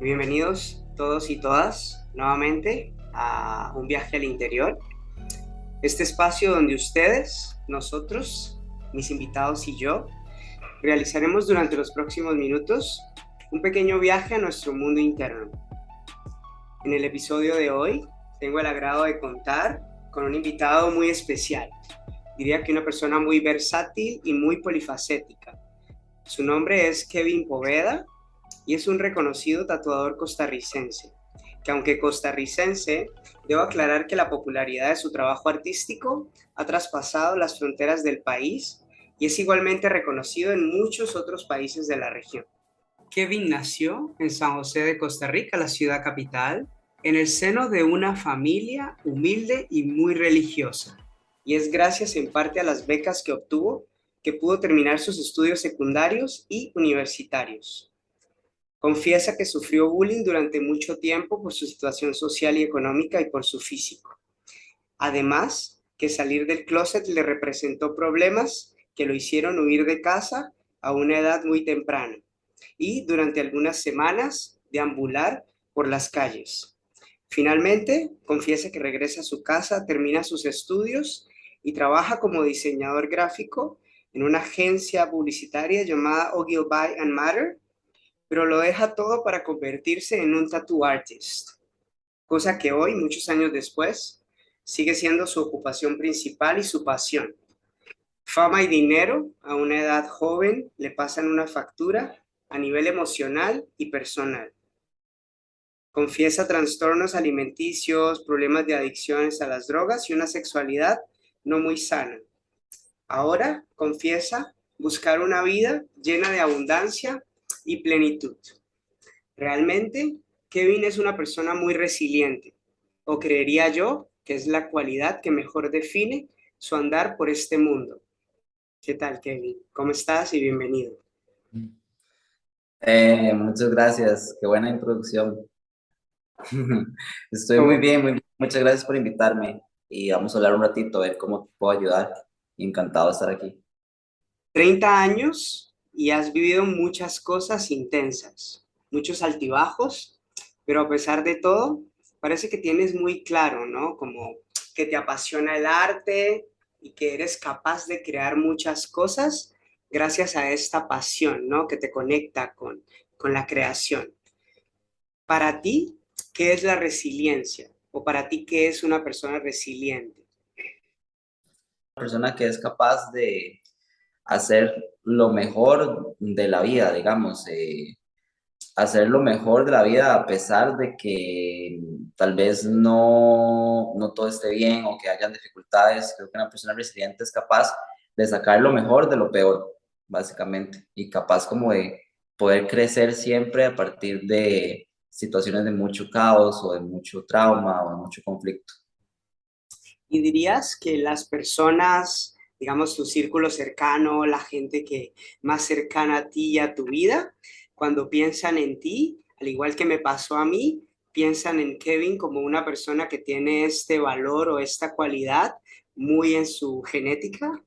Bienvenidos todos y todas nuevamente a un viaje al interior. Este espacio donde ustedes, nosotros, mis invitados y yo realizaremos durante los próximos minutos un pequeño viaje a nuestro mundo interno. En el episodio de hoy tengo el agrado de contar con un invitado muy especial. Diría que una persona muy versátil y muy polifacética. Su nombre es Kevin Poveda y es un reconocido tatuador costarricense, que aunque costarricense, debo aclarar que la popularidad de su trabajo artístico ha traspasado las fronteras del país y es igualmente reconocido en muchos otros países de la región. Kevin nació en San José de Costa Rica, la ciudad capital, en el seno de una familia humilde y muy religiosa. Y es gracias en parte a las becas que obtuvo que pudo terminar sus estudios secundarios y universitarios. Confiesa que sufrió bullying durante mucho tiempo por su situación social y económica y por su físico. Además, que salir del closet le representó problemas que lo hicieron huir de casa a una edad muy temprana y durante algunas semanas deambular por las calles. Finalmente, confiesa que regresa a su casa, termina sus estudios y trabaja como diseñador gráfico en una agencia publicitaria llamada Ogilvy and Mather, pero lo deja todo para convertirse en un tattoo artist, cosa que hoy, muchos años después, sigue siendo su ocupación principal y su pasión. Fama y dinero a una edad joven le pasan una factura a nivel emocional y personal. Confiesa trastornos alimenticios, problemas de adicciones a las drogas y una sexualidad no muy sana. Ahora confiesa buscar una vida llena de abundancia y plenitud. Realmente, Kevin es una persona muy resiliente, o creería yo que es la cualidad que mejor define su andar por este mundo. ¿Qué tal, Kevin? ¿Cómo estás y bienvenido? Muchas gracias, qué buena introducción. Estoy muy Como bien, muy bien. Muchas gracias por invitarme y vamos a hablar un ratito, a ver cómo te puedo ayudar. Encantado de estar aquí. 30 años y has vivido muchas cosas intensas, muchos altibajos, pero a pesar de todo, parece que tienes muy claro, ¿no? Como que te apasiona el arte y que eres capaz de crear muchas cosas gracias a esta pasión, ¿no? Que te conecta con la creación. Para ti, ¿qué es la resiliencia? ¿O para ti, qué es una persona resiliente? Una persona que es capaz de hacer lo mejor de la vida, digamos, hacer lo mejor de la vida a pesar de que tal vez no todo esté bien o que hayan dificultades. Creo que una persona resiliente es capaz de sacar lo mejor de lo peor, básicamente, y capaz como de poder crecer siempre a partir de situaciones de mucho caos o de mucho trauma o de mucho conflicto. ¿Y dirías que las personas, digamos, tu círculo cercano, la gente que más cercana a ti y a tu vida, cuando piensan en ti, al igual que me pasó a mí, piensan en Kevin como una persona que tiene este valor o esta cualidad muy en su genética?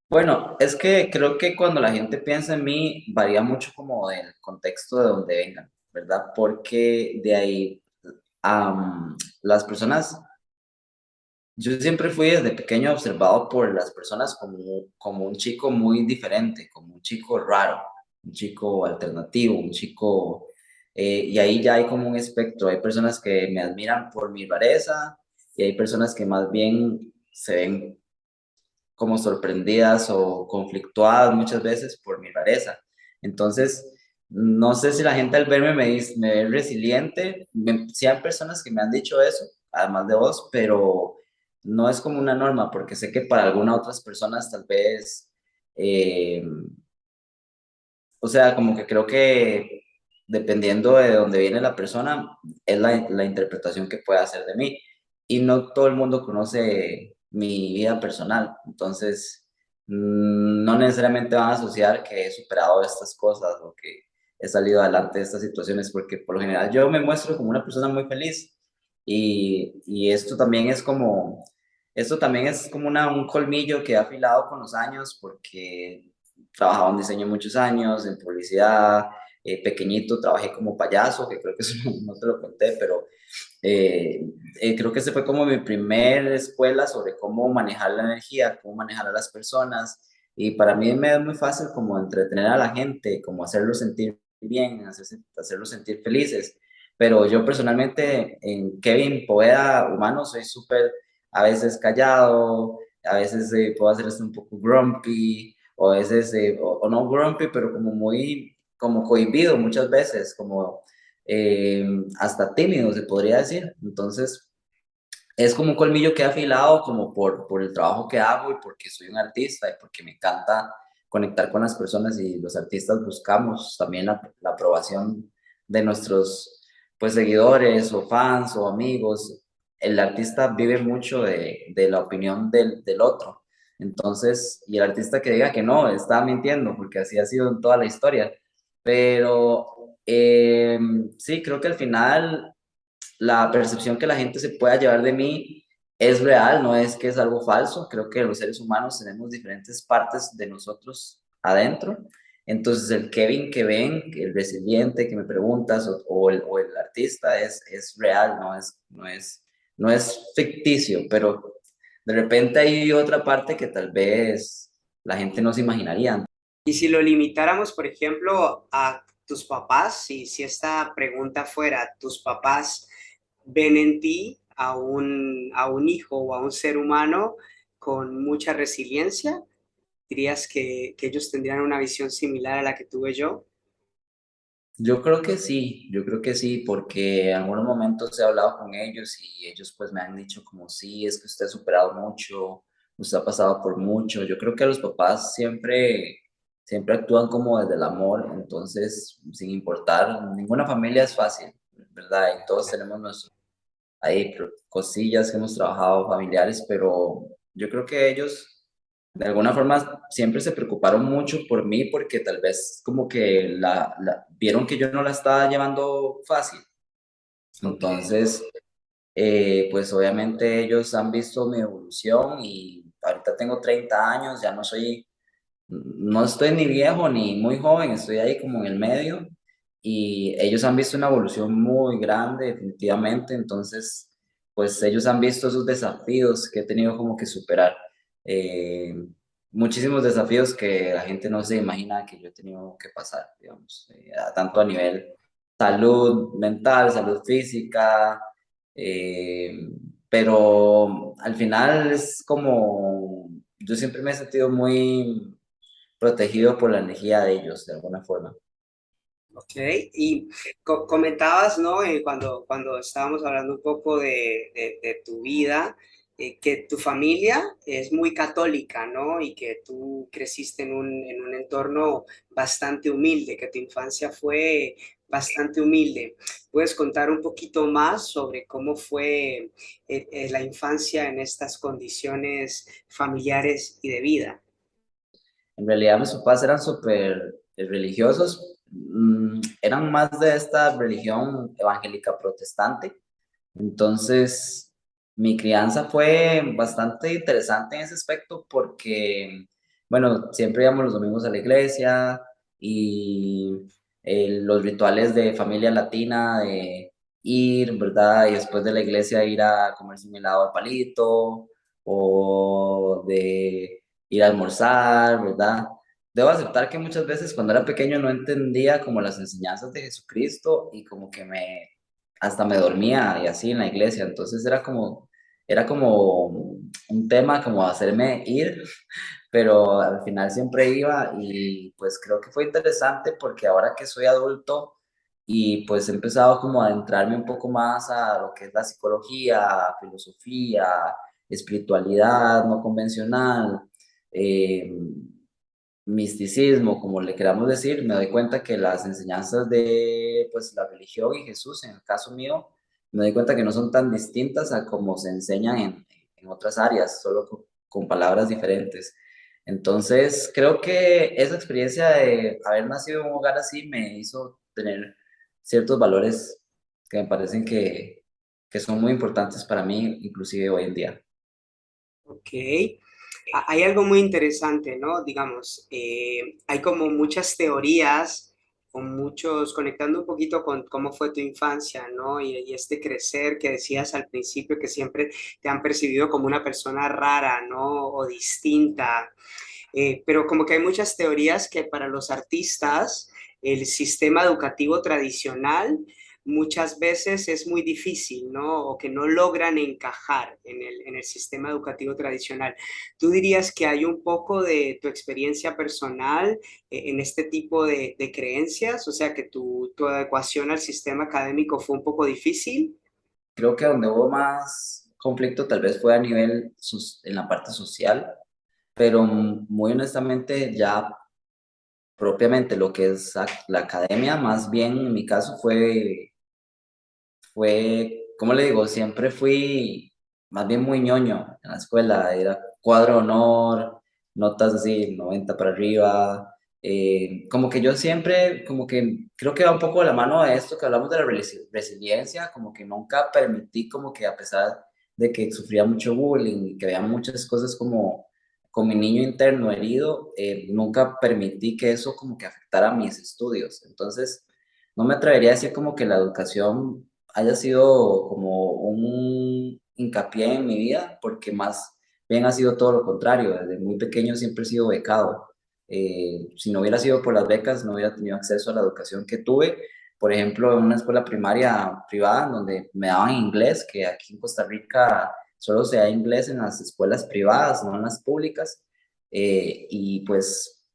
Bueno, es que creo que cuando la gente piensa en mí varía mucho como del contexto de donde vengan, ¿verdad? Porque de ahí las personas, yo siempre fui desde pequeño observado por las personas como un chico muy diferente, como un chico raro, un chico alternativo, un chico, y ahí ya hay como un espectro, hay personas que me admiran por mi rareza y hay personas que más bien se ven como sorprendidas o conflictuadas muchas veces por mi rareza. Entonces, no sé si la gente al verme me ve resiliente. Sí hay personas que me han dicho eso, además de vos, pero no es como una norma, porque sé que para algunas otras personas tal vez, eh, o sea, como que creo que dependiendo de dónde viene la persona, es la interpretación que puede hacer de mí. Y no todo el mundo conoce mi vida personal, entonces no necesariamente van a asociar que he superado estas cosas o que he salido adelante de estas situaciones, porque por lo general yo me muestro como una persona muy feliz y esto también es como un colmillo que he afilado con los años, porque trabajaba en diseño muchos años, en publicidad, pequeñito trabajé como payaso, que creo que eso no te lo conté, pero creo que ese fue como mi primer escuela sobre cómo manejar la energía, cómo manejar a las personas. Y para mí me es muy fácil como entretener a la gente, como hacerlos sentir bien, hacerlos sentir felices. Pero yo personalmente en Kevin Poeda humano soy súper a veces callado, a veces puedo hacer esto un poco grumpy, o a veces, o no grumpy, pero como muy, como cohibido muchas veces, como hasta tímido, se podría decir. Entonces, es como un colmillo que he afilado como por el trabajo que hago y porque soy un artista y porque me encanta conectar con las personas y los artistas buscamos también la aprobación de nuestros pues seguidores o fans o amigos. El artista vive mucho de la opinión del otro. Entonces, y el artista que diga que no, está mintiendo, porque así ha sido en toda la historia. Pero sí, creo que al final la percepción que la gente se pueda llevar de mí es real, no es que es algo falso. Creo que los seres humanos tenemos diferentes partes de nosotros adentro. Entonces, el Kevin que ven, el resiliente que me preguntas, o el artista es real, no es ficticio, pero de repente hay otra parte que tal vez la gente no se imaginaría. Y si lo limitáramos, por ejemplo, a tus papás, si esta pregunta fuera, tus papás ven en ti a un hijo o a un ser humano con mucha resiliencia, dirías que ellos tendrían una visión similar a la que tuve yo. Yo creo que sí, porque en algunos momentos he hablado con ellos y ellos pues me han dicho como sí, es que usted ha superado mucho, usted ha pasado por mucho. Yo creo que los papás siempre actúan como desde el amor, entonces sin importar, ninguna familia es fácil, ¿verdad? Y todos tenemos cosillas que hemos trabajado familiares, pero yo creo que ellos de alguna forma siempre se preocuparon mucho por mí porque tal vez como que vieron que yo no la estaba llevando fácil. Ok. Entonces, pues obviamente ellos han visto mi evolución y ahorita tengo 30 años, ya no estoy ni viejo ni muy joven, estoy ahí como en el medio y ellos han visto una evolución muy grande definitivamente, entonces pues ellos han visto esos desafíos que he tenido como que superar, eh, muchísimos desafíos que la gente no se imagina que yo he tenido que pasar, digamos, tanto a nivel salud mental, salud física, eh, pero al final es como, yo siempre me he sentido muy protegido por la energía de ellos, de alguna forma. Ok, y comentabas, ¿no? Cuando estábamos hablando un poco de tu vida, que tu familia es muy católica, ¿no? Y que tú creciste en un entorno bastante humilde, que tu infancia fue bastante humilde. ¿Puedes contar un poquito más sobre cómo fue la infancia en estas condiciones familiares y de vida? En realidad mis papás eran súper religiosos, eran más de esta religión evangélica protestante, entonces mi crianza fue bastante interesante en ese aspecto porque, bueno, siempre íbamos los domingos a la iglesia y los rituales de familia latina, de ir, ¿verdad? Y después de la iglesia ir a comerse un helado de palito o de ir a almorzar, ¿verdad? Debo aceptar que muchas veces cuando era pequeño no entendía como las enseñanzas de Jesucristo y como que hasta me dormía y así en la iglesia, entonces era como un tema como hacerme ir, pero al final siempre iba y pues creo que fue interesante porque ahora que soy adulto y pues he empezado como a adentrarme un poco más a lo que es la psicología, filosofía, espiritualidad no convencional, eh, misticismo, como le queramos decir, me doy cuenta que las enseñanzas de pues la religión y Jesús, en el caso mío, me doy cuenta que no son tan distintas a como se enseñan en otras áreas, solo con palabras diferentes. Entonces, creo que esa experiencia de haber nacido en un hogar así me hizo tener ciertos valores que me parecen que son muy importantes para mí, inclusive hoy en día. Ok. Hay algo muy interesante, ¿no? Digamos, hay como muchas teorías con muchos, conectando un poquito con cómo fue tu infancia, ¿no? Y este crecer que decías al principio que siempre te han percibido como una persona rara, ¿no? O distinta. Pero como que hay muchas teorías que para los artistas el sistema educativo tradicional muchas veces es muy difícil, ¿no? O que no logran encajar en el sistema educativo tradicional. ¿Tú dirías que hay un poco de tu experiencia personal en este tipo de creencias? O sea, que tu adecuación al sistema académico fue un poco difícil. Creo que donde hubo más conflicto tal vez fue a nivel en la parte social, pero muy honestamente ya propiamente lo que es la academia, más bien en mi caso ¿cómo le digo? Siempre fui más bien muy ñoño en la escuela, era cuadro de honor, notas así, 90 para arriba, como que yo siempre, como que creo que va un poco de la mano de esto que hablamos de la resiliencia, como que nunca permití como que a pesar de que sufría mucho bullying y que había muchas cosas como con mi niño interno herido, nunca permití que eso como que afectara mis estudios. Entonces, no me atrevería a decir como que la educación haya sido como un hincapié en mi vida, porque más bien ha sido todo lo contrario. Desde muy pequeño siempre he sido becado. Si no hubiera sido por las becas, no hubiera tenido acceso a la educación que tuve. Por ejemplo, en una escuela primaria privada donde me daban inglés, que aquí en Costa Rica solo se da inglés en las escuelas privadas, no en las públicas. Y pues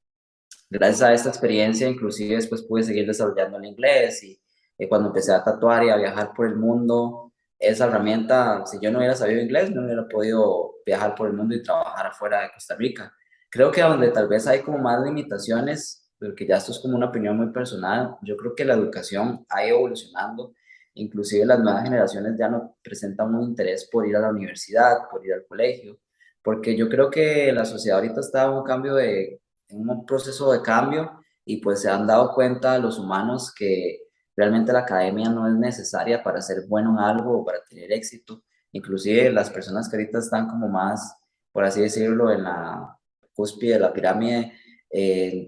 gracias a esta experiencia, inclusive después pude seguir desarrollando el inglés y cuando empecé a tatuar y a viajar por el mundo, esa herramienta, si yo no hubiera sabido inglés, no hubiera podido viajar por el mundo y trabajar afuera de Costa Rica. Creo que donde tal vez hay como más limitaciones, porque ya esto es como una opinión muy personal, yo creo que la educación ha ido evolucionando, inclusive las nuevas generaciones ya no presentan un interés por ir a la universidad, por ir al colegio, porque yo creo que la sociedad ahorita está en un cambio en un proceso de cambio y pues se han dado cuenta los humanos que realmente la academia no es necesaria para ser bueno en algo o para tener éxito. Inclusive las personas que ahorita están como más, por así decirlo, en la cúspide de la pirámide,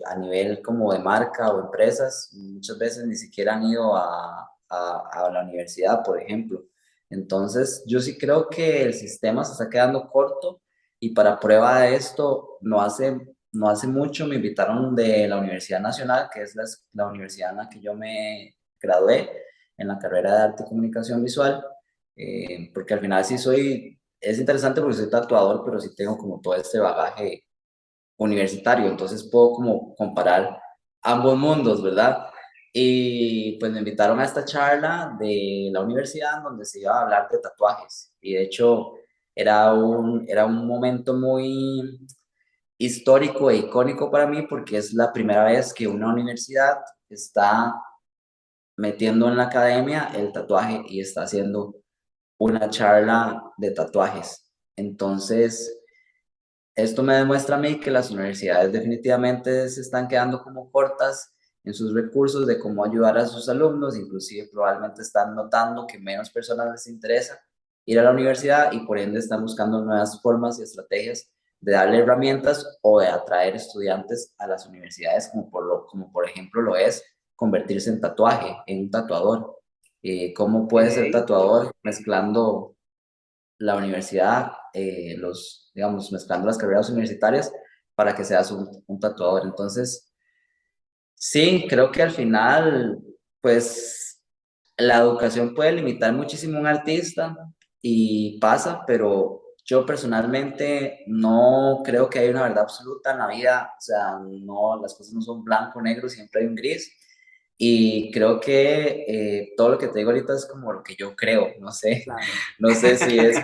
a nivel como de marca o empresas, muchas veces ni siquiera han ido a la universidad, por ejemplo. Entonces, yo sí creo que el sistema se está quedando corto y para prueba de esto, no hace mucho me invitaron de la Universidad Nacional, que es la universidad en la que yo me gradué en la carrera de Arte y Comunicación Visual, porque al final es interesante porque soy tatuador, pero sí tengo como todo este bagaje universitario, entonces puedo como comparar ambos mundos, ¿verdad? Y pues me invitaron a esta charla de la universidad donde se iba a hablar de tatuajes y de hecho era un momento muy histórico e icónico para mí porque es la primera vez que una universidad está metiendo en la academia el tatuaje y está haciendo una charla de tatuajes. Entonces, esto me demuestra a mí que las universidades definitivamente se están quedando como cortas en sus recursos de cómo ayudar a sus alumnos, inclusive probablemente están notando que menos personas les interesa ir a la universidad y por ende están buscando nuevas formas y estrategias de darle herramientas o de atraer estudiantes a las universidades, como por ejemplo lo es convertirse en tatuaje, en un tatuador. ¿Cómo puede ser Ok. tatuador mezclando la universidad, digamos, mezclando las carreras universitarias para que seas un tatuador? Entonces, sí, creo que al final, pues, la educación puede limitar muchísimo a un artista y pasa, pero yo personalmente no creo que haya una verdad absoluta en la vida, o sea, no, las cosas no son blanco o negro, siempre hay un gris. Y creo que todo lo que te digo ahorita es como lo que yo creo, no sé, Claro. no sé si es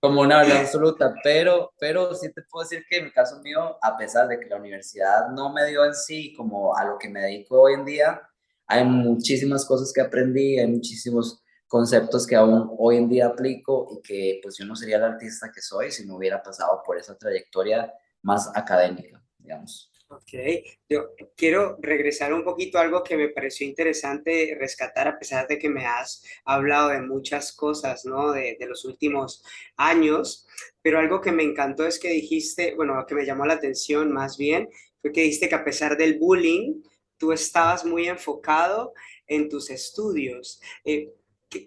como una verdad absoluta, pero sí te puedo decir que en el caso mío, a pesar de que la universidad no me dio en sí como a lo que me dedico hoy en día, hay muchísimas cosas que aprendí, hay muchísimos conceptos que aún hoy en día aplico y que pues yo no sería el artista que soy si no hubiera pasado por esa trayectoria más académica, digamos. Ok, yo quiero regresar un poquito a algo que me pareció interesante rescatar, a pesar de que me has hablado de muchas cosas, ¿no? De los últimos años, pero algo que me encantó es que dijiste, bueno, que me llamó la atención más bien, fue que dijiste que a pesar del bullying, tú estabas muy enfocado en tus estudios.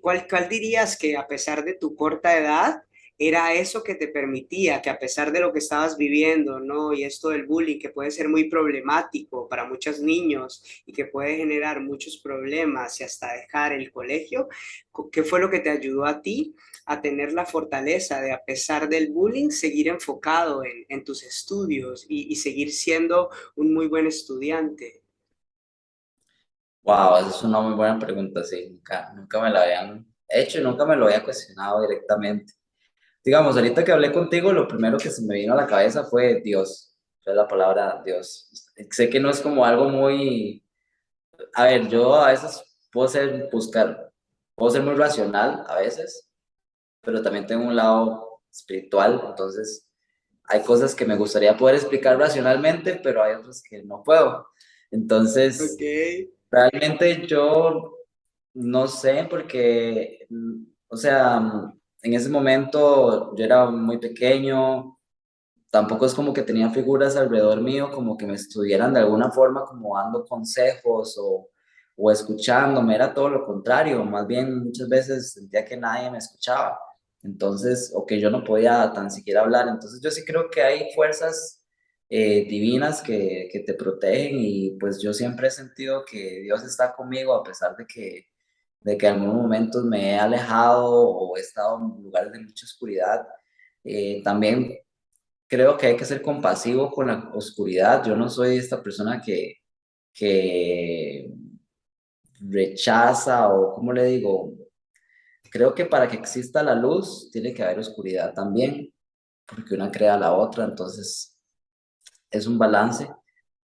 ¿Cuál dirías que a pesar de tu corta edad, era eso que te permitía, que a pesar de lo que estabas viviendo, ¿no? Y esto del bullying, que puede ser muy problemático para muchos niños y que puede generar muchos problemas y hasta dejar el colegio, ¿qué fue lo que te ayudó a ti a tener la fortaleza de, a pesar del bullying, seguir enfocado en tus estudios y seguir siendo un muy buen estudiante? Wow, esa es una muy buena pregunta, sí, nunca me la habían hecho y nunca me lo había cuestionado directamente. Digamos, ahorita que hablé contigo, lo primero que se me vino a la cabeza fue Dios, fue la palabra Dios. Sé que no es como algo muy, a ver, yo a veces puedo ser muy racional a veces, pero también tengo un lado espiritual, entonces hay cosas que me gustaría poder explicar racionalmente, pero hay otras que no puedo. Ok, Entonces, realmente yo no sé, porque, o sea, en ese momento yo era muy pequeño, tampoco es como que tenía figuras alrededor mío como que me estuvieran de alguna forma como dando consejos o escuchándome, era todo lo contrario, más bien muchas veces sentía que nadie me escuchaba, entonces, o que yo no podía tan siquiera hablar, entonces yo sí creo que hay fuerzas divinas que te protegen y pues yo siempre he sentido que Dios está conmigo a pesar de que en algunos momentos me he alejado o he estado en lugares de mucha oscuridad. También creo que hay que ser compasivo con la oscuridad. Yo no soy esta persona que rechaza o, ¿cómo le digo? Creo que para que exista la luz tiene que haber oscuridad también, porque una crea la otra, entonces es un balance,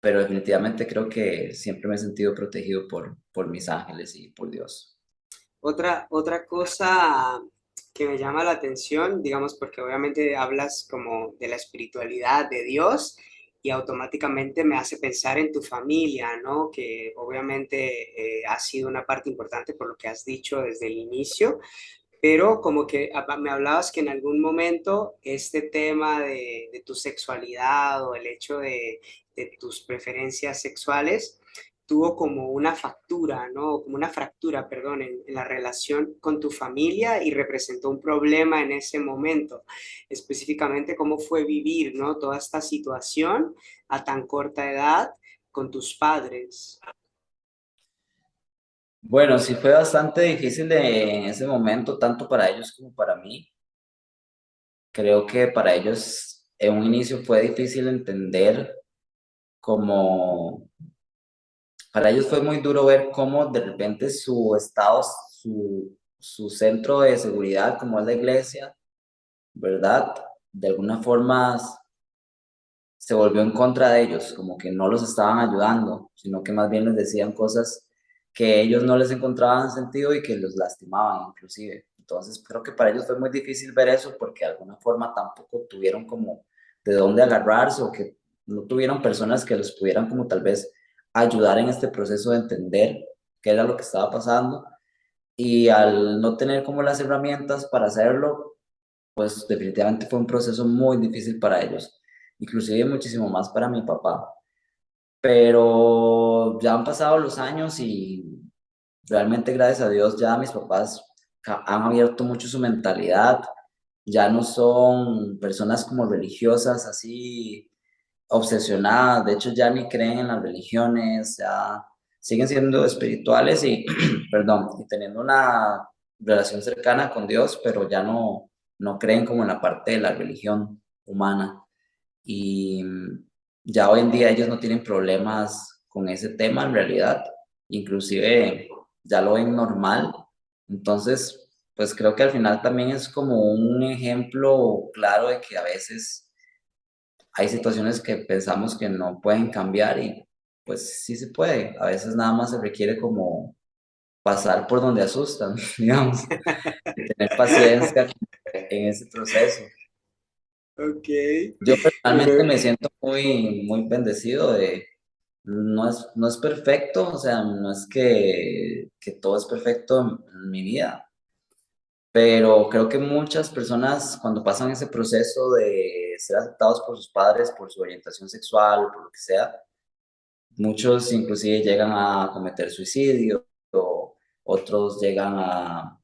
pero definitivamente creo que siempre me he sentido protegido por mis ángeles y por Dios. otra cosa que me llama la atención, digamos, porque obviamente hablas como de la espiritualidad de Dios y automáticamente me hace pensar en tu familia, ¿no? Que obviamente ha sido una parte importante por lo que has dicho desde el inicio, pero como que me hablabas que en algún momento este tema de tu sexualidad o el hecho de tus preferencias sexuales tuvo como una factura, ¿no? Como una fractura, perdón, en la relación con tu familia y representó un problema en ese momento. Específicamente, cómo fue vivir, ¿no? Toda esta situación a tan corta edad con tus padres. Bueno, sí fue bastante difícil en ese momento, tanto para ellos como para mí. Creo que para ellos en un inicio fue difícil entender como, para ellos fue muy duro ver cómo de repente su estado, su centro de seguridad, como es la iglesia, ¿verdad? De alguna forma se volvió en contra de ellos, como que no los estaban ayudando, sino que más bien les decían cosas que ellos no les encontraban sentido y que los lastimaban inclusive. Entonces creo que para ellos fue muy difícil ver eso porque de alguna forma tampoco tuvieron como de dónde agarrarse o que no tuvieron personas que los pudieran como tal vez ayudar en este proceso de entender qué era lo que estaba pasando y al no tener como las herramientas para hacerlo, pues definitivamente fue un proceso muy difícil para ellos, inclusive muchísimo más para mi papá. Pero ya han pasado los años y realmente gracias a Dios ya mis papás han abierto mucho su mentalidad, ya no son personas como religiosas así obsesionadas, de hecho ya ni creen en las religiones, ya siguen siendo espirituales y, perdón, y teniendo una relación cercana con Dios, pero ya no creen como en la parte de la religión humana. Y ya hoy en día ellos no tienen problemas con ese tema en realidad, inclusive ya lo ven normal. Entonces, pues creo que al final también es como un ejemplo claro de que a veces hay situaciones que pensamos que no pueden cambiar y pues sí se puede. A veces nada más se requiere como pasar por donde asustan, digamos, y tener paciencia en ese proceso. Ok, Yo personalmente bueno, me siento muy bendecido de, no es perfecto, o sea, no es que todo es perfecto en mi vida, pero creo que muchas personas cuando pasan ese proceso de ser aceptados por sus padres, por su orientación sexual, por lo que sea, muchos inclusive llegan a cometer suicidio, o otros llegan a...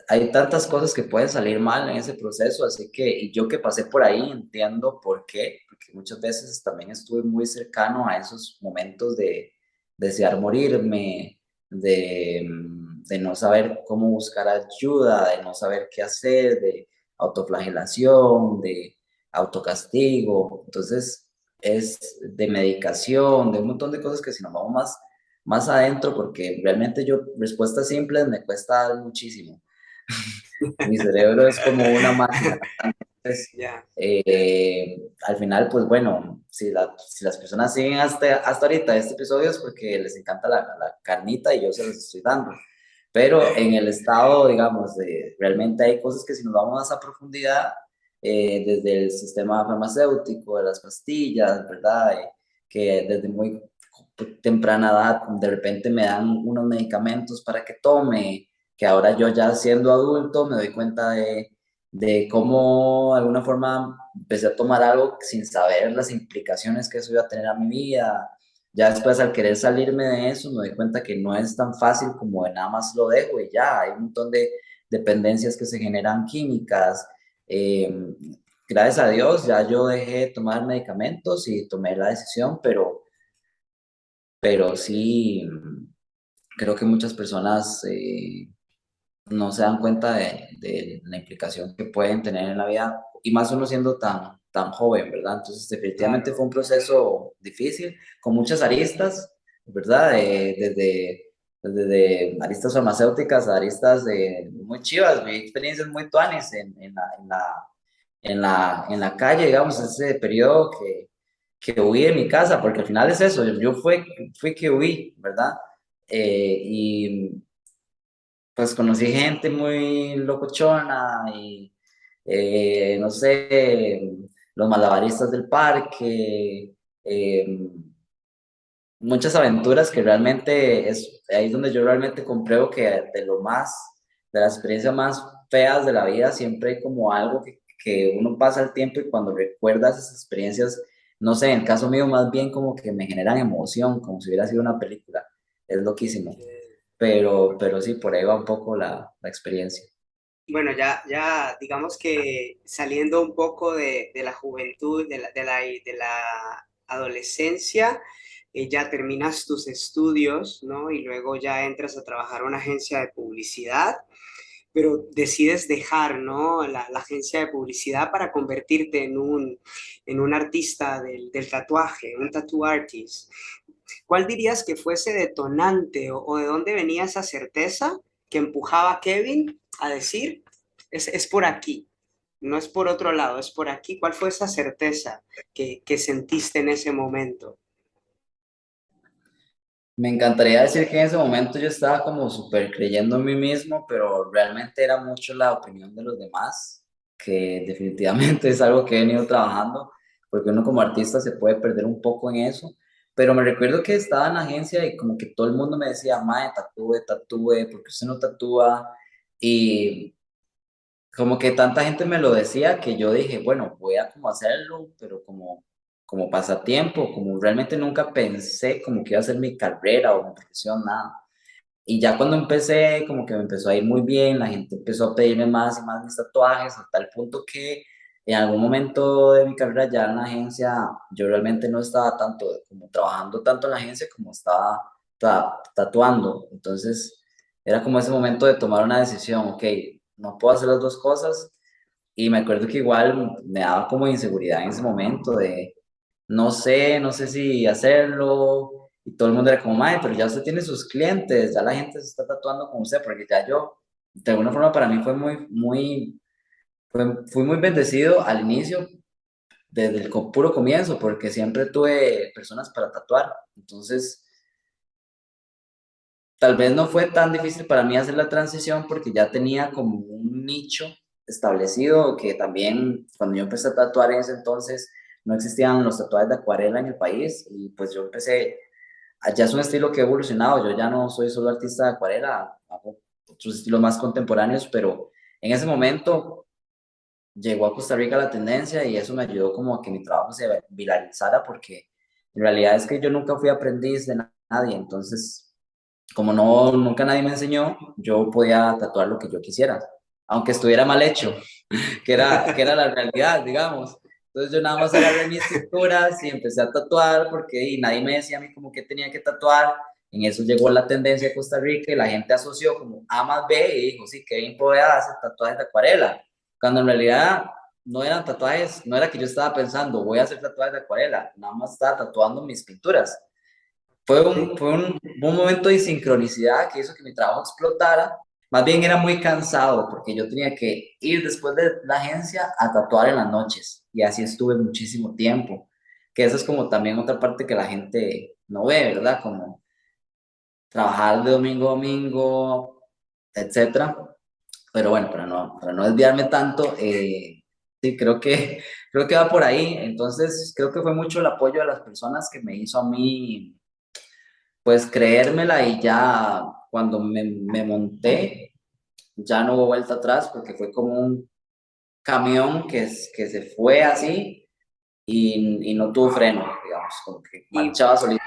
Hay tantas cosas que pueden salir mal en ese proceso, así que y yo que pasé por ahí entiendo por qué, porque muchas veces también estuve muy cercano a esos momentos de desear morirme, de no saber cómo buscar ayuda, de no saber qué hacer, de autoflagelación, de autocastigo. Entonces, es de medicación, de un montón de cosas que si nos vamos más adentro, porque realmente yo, respuestas simples me cuesta muchísimo. Mi cerebro es como una máquina. Entonces, Ya. al final, pues bueno, si las personas siguen hasta ahorita este episodio es porque les encanta la carnita y yo se los estoy dando. Pero en el estado, digamos, realmente hay cosas que si nos vamos más a profundidad, desde el sistema farmacéutico, de las pastillas, ¿verdad? Que desde muy temprana edad de repente me dan unos medicamentos para que tome, que ahora yo ya siendo adulto me doy cuenta de cómo de alguna forma empecé a tomar algo sin saber las implicaciones que eso iba a tener a mi vida. Ya después al querer salirme de eso me doy cuenta que no es tan fácil como de nada más lo dejo y ya, hay un montón de dependencias que se generan químicas. Eh, Gracias a Dios ya yo dejé de tomar medicamentos y tomé la decisión, pero sí creo que muchas personas no se dan cuenta de la implicación que pueden tener en la vida, y más uno siendo tan joven, ¿verdad? Entonces, definitivamente Claro. fue un proceso difícil, con muchas aristas, ¿verdad? Desde aristas farmacéuticas a aristas muy chivas, vi experiencias muy tuanes en la calle, digamos, ese periodo que huí de mi casa, porque al final es eso, yo fui que huí, ¿verdad? Y pues conocí gente muy locochona y no sé, los malabaristas del parque, muchas aventuras que realmente es ahí donde yo realmente compruebo que de las experiencias más feas de la vida, siempre hay como algo que uno pasa el tiempo y cuando recuerda esas experiencias, no sé, en el caso mío más bien como que me generan emoción, como si hubiera sido una película, es loquísimo, pero sí, por ahí va un poco la experiencia. Bueno, ya digamos que saliendo un poco de la juventud, de la adolescencia, ya terminas tus estudios, ¿no? Y luego ya entras a trabajar en una agencia de publicidad, pero decides dejar, ¿no? La agencia de publicidad para convertirte en un artista del tatuaje, un tattoo artist. ¿Cuál dirías que fuese detonante o de dónde venía esa certeza que empujaba a Kevin a decir, es por aquí, no es por otro lado, es por aquí? ¿Cuál fue esa certeza que sentiste en ese momento? Me encantaría decir que en ese momento yo estaba como súper creyendo en mí mismo, pero realmente era mucho la opinión de los demás, que definitivamente es algo que he venido trabajando, porque uno como artista se puede perder un poco en eso. Pero me recuerdo que estaba en la agencia y como que todo el mundo me decía, mae, tatúe, tatúe, ¿porque usted no tatúa? Y como que tanta gente me lo decía que yo dije, bueno, voy a como hacerlo, pero como pasatiempo, como realmente nunca pensé como que iba a ser mi carrera o mi profesión, nada. Y ya cuando empecé, como que me empezó a ir muy bien, la gente empezó a pedirme más y más mis tatuajes, a tal punto que en algún momento de mi carrera ya en la agencia, yo realmente no estaba tanto, como trabajando tanto en la agencia como estaba tatuando. Entonces, era como ese momento de tomar una decisión, ok, no puedo hacer las dos cosas. Y me acuerdo que igual me daba como inseguridad en ese momento de no sé si hacerlo. Y todo el mundo era como, mae, pero ya usted tiene sus clientes, ya la gente se está tatuando con usted, porque ya yo, de alguna forma para mí fui muy bendecido al inicio, desde el puro comienzo, porque siempre tuve personas para tatuar. Entonces, tal vez no fue tan difícil para mí hacer la transición porque ya tenía como un nicho establecido, que también cuando yo empecé a tatuar en ese entonces no existían los tatuajes de acuarela en el país, y pues yo empecé, ya es un estilo que ha evolucionado, yo ya no soy solo artista de acuarela, hago otros estilos más contemporáneos, pero en ese momento llegó a Costa Rica la tendencia y eso me ayudó como a que mi trabajo se viralizara porque En realidad es que yo nunca fui aprendiz de nadie, entonces como nunca nadie me enseñó, yo podía tatuar lo que yo quisiera, aunque estuviera mal hecho, que era la realidad, digamos. Entonces yo nada más agarré mis pinturas y empecé a tatuar porque y nadie me decía a mí como que tenía que tatuar. En eso llegó la tendencia de Costa Rica y la gente asoció como A más B y dijo, sí, Kevin Poveda hace tatuajes de acuarela, cuando en realidad no eran tatuajes, no era que yo estaba pensando, voy a hacer tatuajes de acuarela, nada más estaba tatuando mis pinturas. Sí. Fue un momento de sincronicidad que hizo que mi trabajo explotara. Más bien era muy cansado porque yo tenía que ir después de la agencia a tatuar en las noches y así estuve muchísimo tiempo. Que eso es como también otra parte que la gente no ve, ¿verdad? Como trabajar de domingo a domingo, etcétera. Pero bueno, para no desviarme tanto, sí, creo que va por ahí. Entonces, creo que fue mucho el apoyo de las personas que me hizo a mí pues creérmela y ya cuando me monté, ya no hubo vuelta atrás porque fue como un camión que se fue así y no tuvo freno, digamos, como que ¿Y marchaba solito.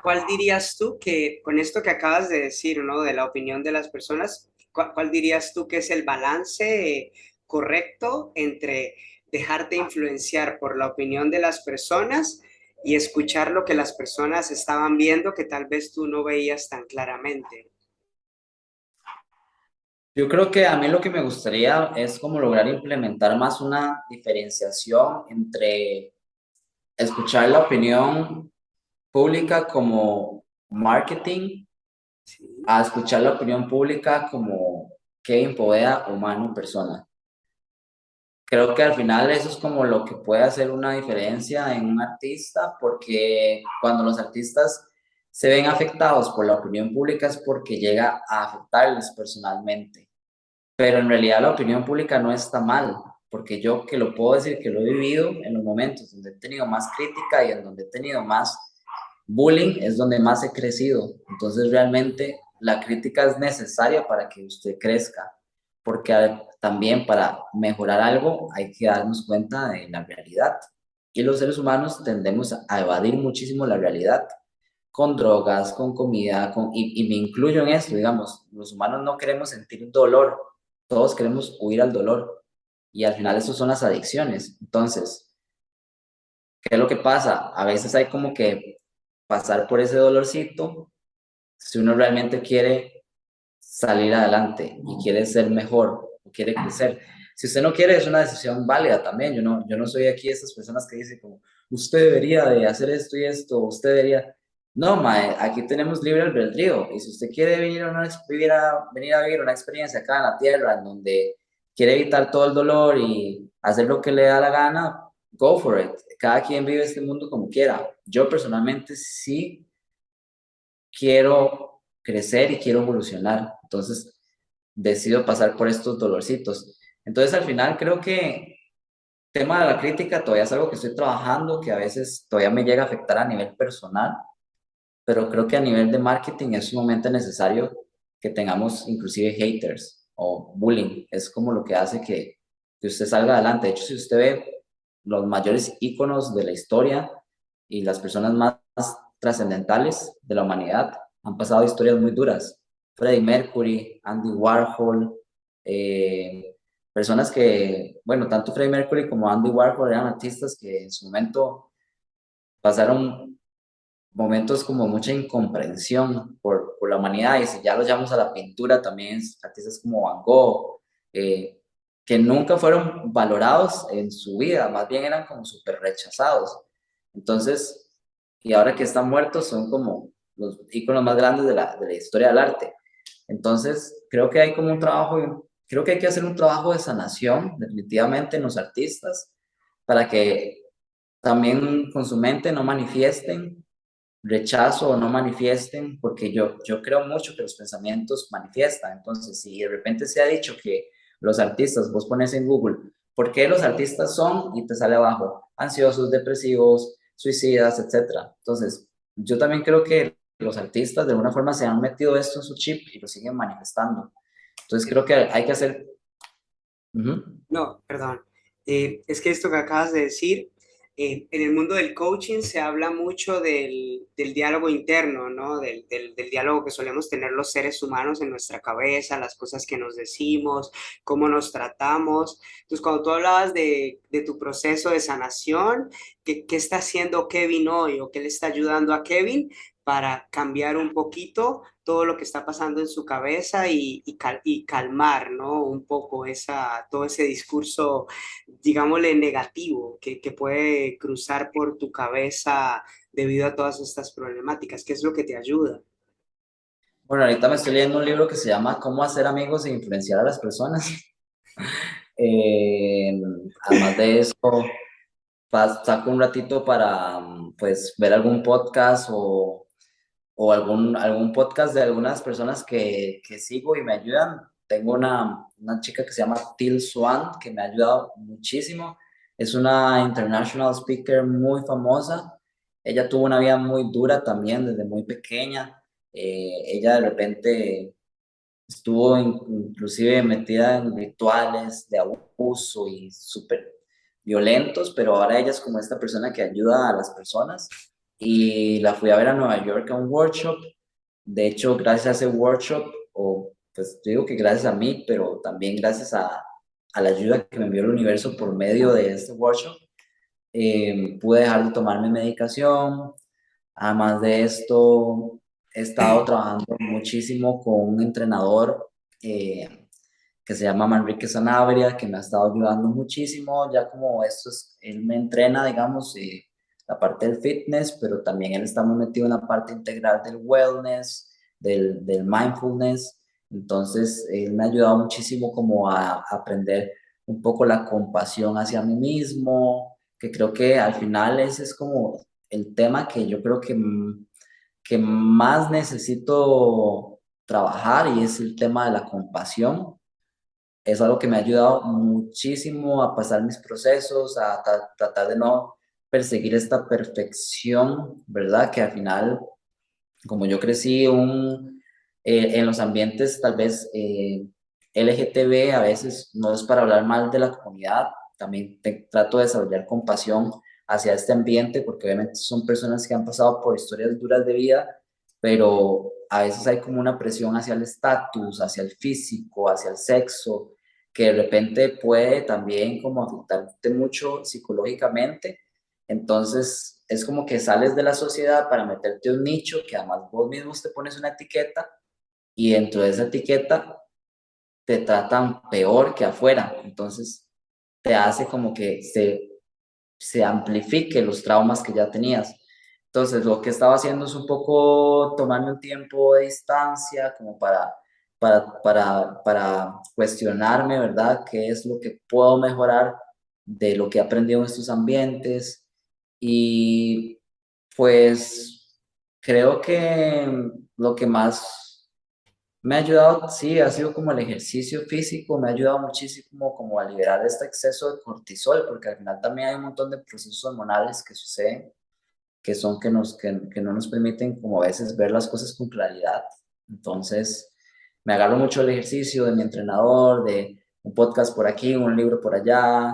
cuál dirías tú que, con esto que acabas de decir, ¿no? De la opinión de las personas, cuál dirías tú que es el balance correcto entre dejarte influenciar por la opinión de las personas y escuchar lo que las personas estaban viendo que tal vez tú no veías tan claramente? Yo creo que a mí lo que me gustaría es como lograr implementar más una diferenciación entre escuchar la opinión pública como marketing Sí. a escuchar la opinión pública como Kevin Poveda, humano, persona. Creo que al final eso es como lo que puede hacer una diferencia en un artista, porque cuando los artistas se ven afectados por la opinión pública es porque llega a afectarles personalmente. Pero en realidad la opinión pública no está mal, porque yo que lo puedo decir que lo he vivido en los momentos donde he tenido más crítica y en donde he tenido más bullying es donde más he crecido. Entonces realmente la crítica es necesaria para que usted crezca, porque también para mejorar algo hay que darnos cuenta de la realidad. Y los seres humanos tendemos a evadir muchísimo la realidad con drogas, con comida, y me incluyo en esto, digamos, los humanos no queremos sentir dolor, todos queremos huir al dolor. Y al final eso son las adicciones. Entonces, ¿qué es lo que pasa? A veces hay como que pasar por ese dolorcito si uno realmente quiere salir adelante y quiere ser mejor o quiere crecer. Si usted no quiere, es una decisión válida también. Yo no soy aquí de esas personas que dicen como, usted debería de hacer esto y esto, usted debería... No, mae, aquí tenemos libre albedrío. Y si usted quiere venir a vivir una experiencia acá en la tierra en donde quiere evitar todo el dolor y hacer lo que le da la gana, go for it. Cada quien vive este mundo como quiera. Yo personalmente sí quiero crecer y quiero evolucionar. Entonces, decido pasar por estos dolorcitos. Entonces, al final creo que el tema de la crítica todavía es algo que estoy trabajando, que a veces todavía me llega a afectar a nivel personal, pero creo que a nivel de marketing es sumamente necesario que tengamos inclusive haters o bullying. Es como lo que hace que usted salga adelante. De hecho, si usted ve los mayores íconos de la historia y las personas más trascendentales de la humanidad han pasado historias muy duras. Freddie Mercury, Andy Warhol, personas que, bueno, tanto Freddie Mercury como Andy Warhol eran artistas que en su momento pasaron momentos como mucha incomprensión por la humanidad, y si ya lo llamamos a la pintura, también artistas como Van Gogh, que nunca fueron valorados en su vida, más bien eran como súper rechazados. Entonces, y ahora que están muertos, son como los íconos más grandes de la historia del arte. Entonces, creo que hay como un trabajo, creo que hay que hacer un trabajo de sanación, definitivamente, en los artistas, para que también con su mente no manifiesten rechazo o no manifiesten, porque yo creo mucho que los pensamientos manifiestan. Entonces, si de repente se ha dicho que los artistas, vos pones en Google, ¿por qué los artistas son? Y te sale abajo, ansiosos, depresivos, suicidas, etcétera. Entonces, yo también creo que los artistas de alguna forma se han metido esto en su chip y lo siguen manifestando. Entonces, creo que hay que hacer... Ujú. No, perdón. Es que esto que acabas de decir en el mundo del coaching se habla mucho del diálogo interno, ¿no? Del diálogo que solemos tener los seres humanos en nuestra cabeza, las cosas que nos decimos, cómo nos tratamos. Entonces, cuando tú hablabas de tu proceso de sanación, ¿qué está haciendo Kevin hoy o qué le está ayudando a Kevin para cambiar un poquito todo lo que está pasando en su cabeza y calmar, ¿no? Un poco todo ese discurso, digámosle, negativo que puede cruzar por tu cabeza debido a todas estas problemáticas? ¿Qué es lo que te ayuda? Bueno, ahorita me estoy leyendo un libro que se llama Cómo hacer amigos e influenciar a las personas. Eh, Además de eso, saco un ratito para pues ver algún podcast o algún podcast de algunas personas que sigo y me ayudan. Tengo una chica que se llama Till Swan, que me ha ayudado muchísimo. Es una international speaker muy famosa. Ella tuvo una vida muy dura también desde muy pequeña. Ella de repente estuvo inclusive metida en rituales de abuso y súper violentos, pero ahora ella es como esta persona que ayuda a las personas y la fui a ver a Nueva York a un workshop. De hecho, gracias a ese workshop, o pues digo que gracias a mí, pero también gracias a la ayuda que me envió el universo por medio de este workshop, pude dejar de tomar mi medicación. Además de esto, he estado trabajando muchísimo con un entrenador que se llama Manrique Sanabria, que me ha estado ayudando muchísimo. Ya como esto es, él me entrena, digamos, la parte del fitness, pero también él está muy metido en la parte integral del wellness, del mindfulness. Entonces, él me ha ayudado muchísimo como a aprender un poco la compasión hacia mí mismo, que creo que al final ese es como el tema que yo creo que más necesito trabajar y es el tema de la compasión. Es algo que me ha ayudado muchísimo a pasar mis procesos, a tratar de no perseguir esta perfección, ¿verdad? Que al final, como yo crecí en los ambientes tal vez LGTB, a veces no es para hablar mal de la comunidad, también trato de desarrollar compasión hacia este ambiente, porque obviamente son personas que han pasado por historias duras de vida, pero a veces hay como una presión hacia el estatus, hacia el físico, hacia el sexo, que de repente puede también como afectarte mucho psicológicamente. Entonces, es como que sales de la sociedad para meterte a un nicho que además vos mismos te pones una etiqueta y dentro de esa etiqueta te tratan peor que afuera. Entonces, te hace como que se amplifique los traumas que ya tenías. Entonces, lo que estaba haciendo es un poco tomarme un tiempo de distancia como para cuestionarme, ¿verdad? ¿Qué es lo que puedo mejorar de lo que he aprendido en estos ambientes? Y pues creo que lo que más me ha ayudado, sí, ha sido como el ejercicio físico, me ha ayudado muchísimo como a liberar este exceso de cortisol, porque al final también hay un montón de procesos hormonales que suceden, que son que no nos permiten como a veces ver las cosas con claridad. Entonces, me agarro mucho el ejercicio de mi entrenador, de un podcast por aquí, un libro por allá,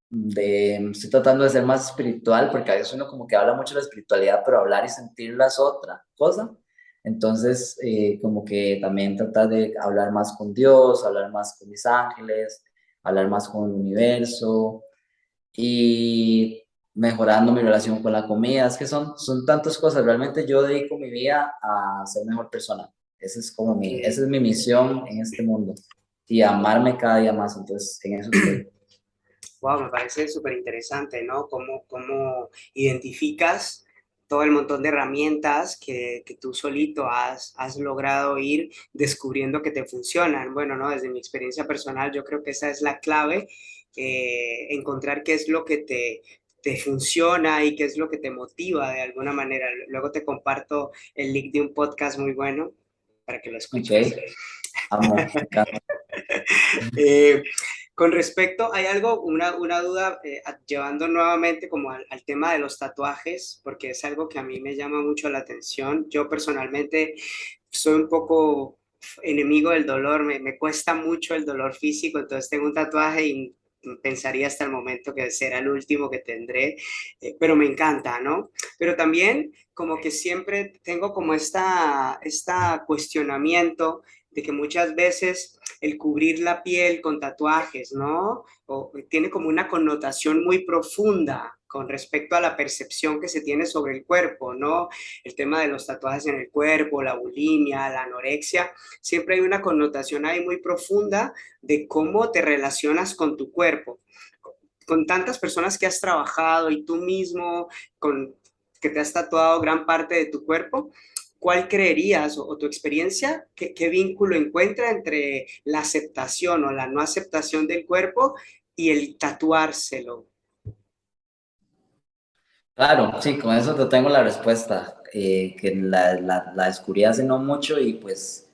estoy tratando de ser más espiritual, porque a veces uno como que habla mucho de la espiritualidad, pero hablar y sentirla es otra cosa. Entonces, como que también tratar de hablar más con Dios, hablar más con mis ángeles, hablar más con el universo y mejorando mi relación con la comida. Es que son tantas cosas. Realmente yo dedico mi vida a ser mejor persona. Esa es mi misión en este mundo y amarme cada día más. Entonces, en eso estoy. Wow, me parece súper interesante, ¿no? Cómo identificas todo el montón de herramientas que tú solito has logrado ir descubriendo que te funcionan. Bueno, ¿no? Desde mi experiencia personal, yo creo que esa es la clave, encontrar qué es lo que te funciona y qué es lo que te motiva de alguna manera. Luego te comparto el link de un podcast muy bueno para que lo Ok, escuches. amo, me encanta. Eh, con respecto, hay algo, una duda, llevando nuevamente como al tema de los tatuajes, porque es algo que a mí me llama mucho la atención. Yo personalmente soy un poco enemigo del dolor, me cuesta mucho el dolor físico, entonces tengo un tatuaje y pensaría hasta el momento que será el último que tendré, pero me encanta, ¿no? Pero también como que siempre tengo como esta cuestionamiento de que muchas veces el cubrir la piel con tatuajes, ¿no? O tiene como una connotación muy profunda con respecto a la percepción que se tiene sobre el cuerpo, ¿no? El tema de los tatuajes en el cuerpo, la bulimia, la anorexia, siempre hay una connotación ahí muy profunda de cómo te relacionas con tu cuerpo. Con tantas personas que has trabajado y tú mismo, con que te has tatuado gran parte de tu cuerpo, ¿cuál creerías o tu experiencia, qué vínculo encuentra entre la aceptación o la no aceptación del cuerpo y el tatuárselo? Claro, sí, con eso te tengo la respuesta, que la descubrí hace no mucho y pues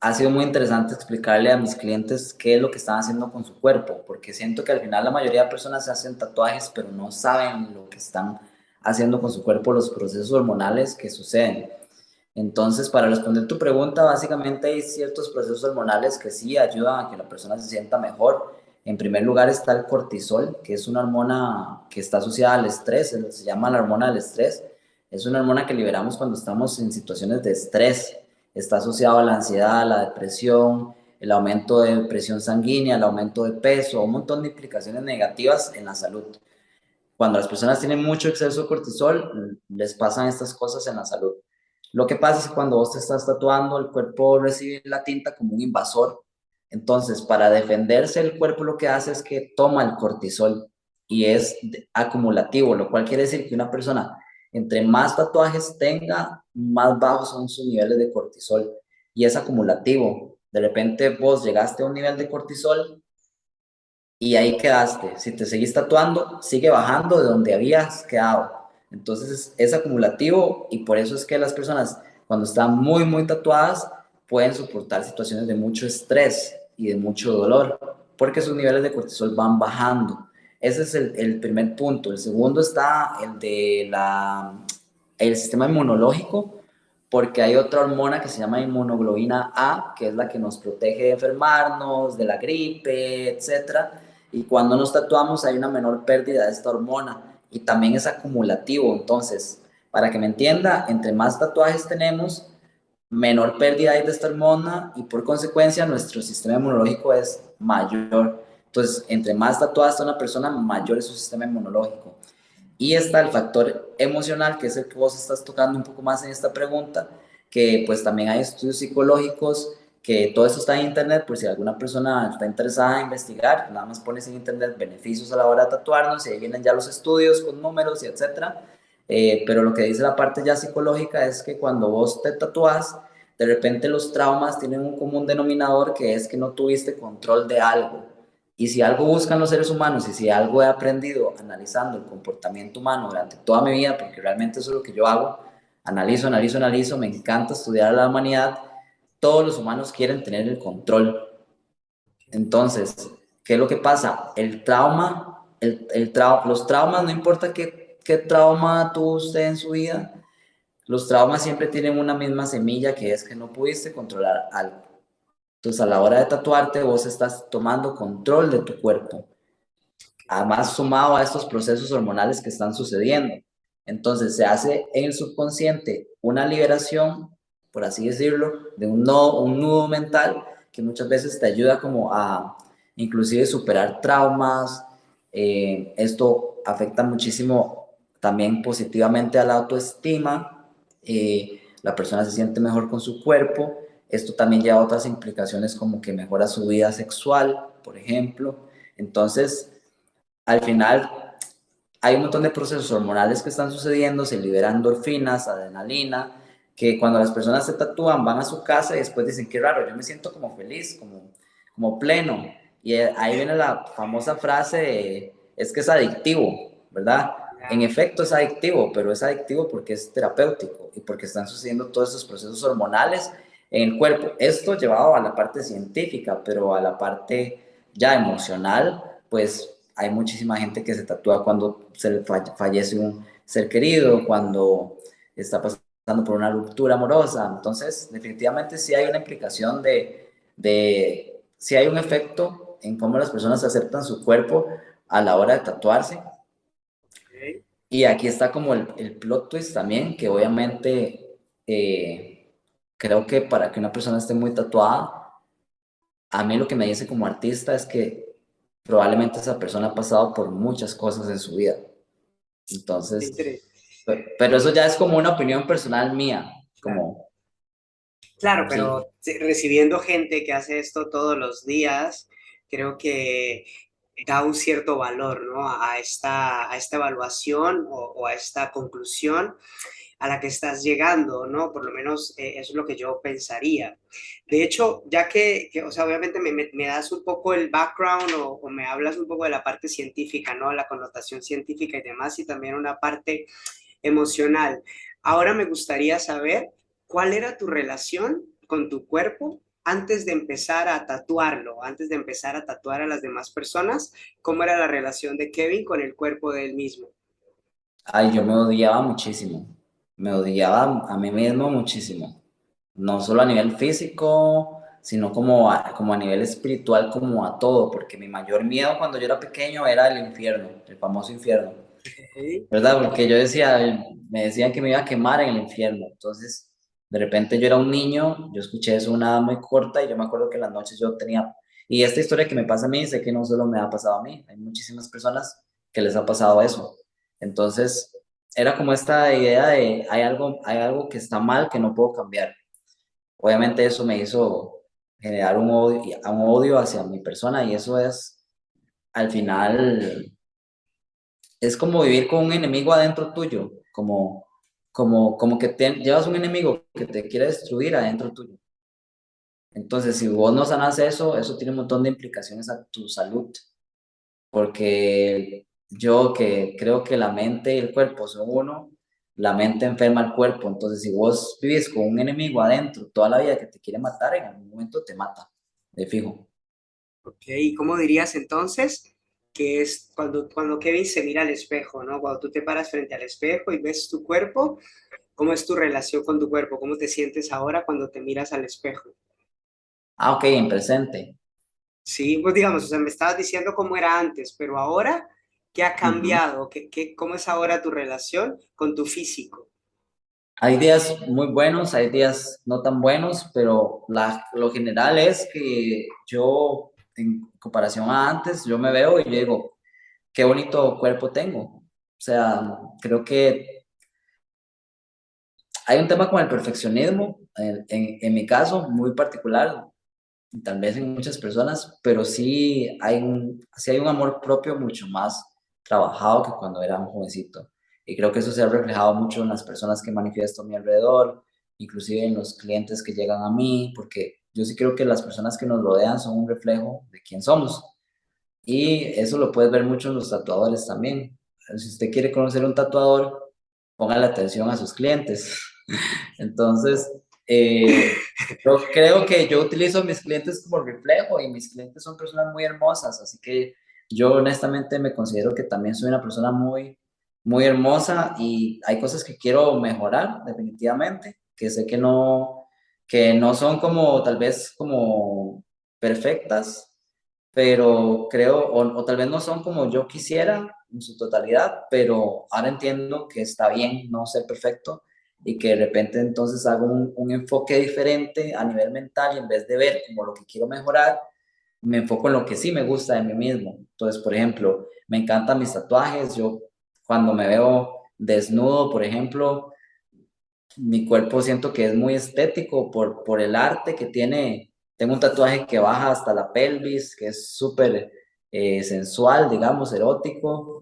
ha sido muy interesante explicarle a mis clientes qué es lo que están haciendo con su cuerpo, porque siento que al final la mayoría de personas se hacen tatuajes, pero no saben lo que están haciendo con su cuerpo, los procesos hormonales que suceden. Entonces, para responder tu pregunta, básicamente hay ciertos procesos hormonales que sí ayudan a que la persona se sienta mejor. En primer lugar está el cortisol, que es una hormona que está asociada al estrés, se llama la hormona del estrés. Es una hormona que liberamos cuando estamos en situaciones de estrés. Está asociado a la ansiedad, a la depresión, el aumento de presión sanguínea, el aumento de peso, un montón de implicaciones negativas en la salud. Cuando las personas tienen mucho exceso de cortisol, les pasan estas cosas en la salud. Lo que pasa es que cuando vos te estás tatuando, el cuerpo recibe la tinta como un invasor. Entonces, para defenderse, el cuerpo lo que hace es que toma el cortisol y es acumulativo, lo cual quiere decir que una persona, entre más tatuajes tenga, más bajos son sus niveles de cortisol y es acumulativo. De repente vos llegaste a un nivel de cortisol y ahí quedaste. Si te seguís tatuando, sigue bajando de donde habías quedado. Entonces es acumulativo y por eso es que las personas cuando están muy, muy tatuadas pueden soportar situaciones de mucho estrés y de mucho dolor porque sus niveles de cortisol van bajando. Ese es el primer punto. El segundo está el sistema inmunológico, porque hay otra hormona que se llama inmunoglobina A, que es la que nos protege de enfermarnos, de la gripe, etcétera. Y cuando nos tatuamos hay una menor pérdida de esta hormona y también es acumulativo. Entonces, para que me entienda, entre más tatuajes tenemos, menor pérdida hay de esta hormona y por consecuencia nuestro sistema inmunológico es mayor. Entonces, entre más tatuada está una persona, mayor es su sistema inmunológico. Y está el factor emocional, que es el que vos estás tocando un poco más en esta pregunta, que pues también hay estudios psicológicos, que todo eso está en internet, por si alguna persona está interesada en investigar, nada más pones en internet beneficios a la hora de tatuarnos y ahí vienen ya los estudios con números y etcétera. Pero lo que dice la parte ya psicológica es que cuando vos te tatúas, de repente los traumas tienen un común denominador que es que no tuviste control de algo. Y si algo buscan los seres humanos y si algo he aprendido analizando el comportamiento humano durante toda mi vida, porque realmente eso es lo que yo hago, analizo, analizo, analizo, me encanta estudiar a la humanidad, todos los humanos quieren tener el control. Entonces, ¿qué es lo que pasa? El trauma, los traumas, no importa qué trauma tuvo usted en su vida, los traumas siempre tienen una misma semilla que es que no pudiste controlar algo. Entonces, a la hora de tatuarte, vos estás tomando control de tu cuerpo, además sumado a estos procesos hormonales que están sucediendo. Entonces, se hace en el subconsciente una liberación, por así decirlo, de un nudo mental que muchas veces te ayuda como a inclusive superar traumas. Esto afecta muchísimo también positivamente a la autoestima. La persona se siente mejor con su cuerpo. Esto también lleva a otras implicaciones como que mejora su vida sexual, por ejemplo. Entonces, al final hay un montón de procesos hormonales que están sucediendo, se liberan endorfinas, adrenalina, que cuando las personas se tatúan van a su casa y después dicen, qué raro, yo me siento como feliz, como pleno. Y ahí viene la famosa frase, es que es adictivo, ¿verdad? En Ya. efecto es adictivo, pero es adictivo porque es terapéutico y porque están sucediendo todos estos procesos hormonales en el cuerpo. Esto llevado a la parte científica, pero a la parte ya emocional, pues hay muchísima gente que se tatúa cuando se le fallece un ser querido, cuando está pasando por una ruptura amorosa. Entonces, definitivamente sí hay una implicación sí hay un efecto en cómo las personas aceptan su cuerpo a la hora de tatuarse. Ok. Y aquí está como el plot twist también, que obviamente creo que para que una persona esté muy tatuada, a mí lo que me dice como artista es que probablemente esa persona ha pasado por muchas cosas en su vida. Entonces, Entre- pero eso ya es como una opinión personal mía, Claro, como, claro, sí. pero sí, recibiendo gente que hace esto todos los días, creo que da un cierto valor, ¿no? A esta evaluación o a esta conclusión a la que estás llegando, ¿no? Por lo menos eso es lo que yo pensaría. De hecho, ya o sea, obviamente me das un poco el background o me hablas un poco de la parte científica, ¿no? La connotación científica y demás, y también una parte emocional. Ahora me gustaría saber cuál era tu relación con tu cuerpo antes de empezar a tatuarlo, antes de empezar a tatuar a las demás personas, cómo era la relación de Kevin con el cuerpo de él mismo. Ay, yo me odiaba muchísimo, me odiaba a mí mismo muchísimo, no solo a nivel físico, sino como a nivel espiritual, como a todo, porque mi mayor miedo cuando yo era pequeño era el infierno, el famoso infierno. Okay. ¿Verdad? Porque yo decía, me decían que me iba a quemar en el infierno. Entonces, de repente yo era un niño, yo escuché eso una edad muy corta y yo me acuerdo que en las noches yo tenía, y esta historia que me pasa a mí, sé que no solo me ha pasado a mí, hay muchísimas personas que les ha pasado eso. Entonces, era como esta idea de hay algo que está mal que no puedo cambiar. Obviamente eso me hizo generar un odio hacia mi persona y eso es, al final es como vivir con un enemigo adentro tuyo, como que llevas un enemigo que te quiere destruir adentro tuyo. Entonces, si vos no sanas eso, eso tiene un montón de implicaciones a tu salud, porque yo que creo que la mente y el cuerpo son uno, la mente enferma al cuerpo. Entonces, si vos vivís con un enemigo adentro toda la vida que te quiere matar, en algún momento te mata, de fijo. Ok, ¿y cómo dirías entonces que es cuando Kevin se mira al espejo, ¿no? Cuando tú te paras frente al espejo y ves tu cuerpo, ¿cómo es tu relación con tu cuerpo? ¿Cómo te sientes ahora cuando te miras al espejo? Ah, ok, en presente. Sí, pues digamos, o sea, me estabas diciendo cómo era antes, pero ahora, ¿qué ha Ujú. cambiado? ¿Cómo es ahora tu relación con tu físico? Hay días muy buenos, hay días no tan buenos, pero lo general es que yo, en comparación a antes, yo me veo y yo digo, qué bonito cuerpo tengo. O sea, creo que hay un tema con el perfeccionismo, en mi caso, muy particular, y tal vez en muchas personas, pero sí hay un amor propio mucho más trabajado que cuando era un jovencito. Y creo que eso se ha reflejado mucho en las personas que manifiesto a mi alrededor, inclusive en los clientes que llegan a mí, porque yo sí creo que las personas que nos rodean son un reflejo de quién somos. Y eso lo puedes ver mucho en los tatuadores también. Si usted quiere conocer un tatuador, póngale atención a sus clientes. Entonces, yo creo que yo utilizo a mis clientes como reflejo y mis clientes son personas muy hermosas, así que yo honestamente me considero que también soy una persona muy, muy hermosa y hay cosas que quiero mejorar definitivamente, que sé que no son como tal vez como perfectas, pero creo, o tal vez no son como yo quisiera en su totalidad, pero ahora entiendo que está bien no ser perfecto y que de repente entonces hago un enfoque diferente a nivel mental y en vez de ver como lo que quiero mejorar, me enfoco en lo que sí me gusta de mí mismo. Entonces, por ejemplo, me encantan mis tatuajes, yo cuando me veo desnudo, por ejemplo, mi cuerpo siento que es muy estético por el arte que tiene. Tengo un tatuaje que baja hasta la pelvis, que es súper sensual, digamos, erótico.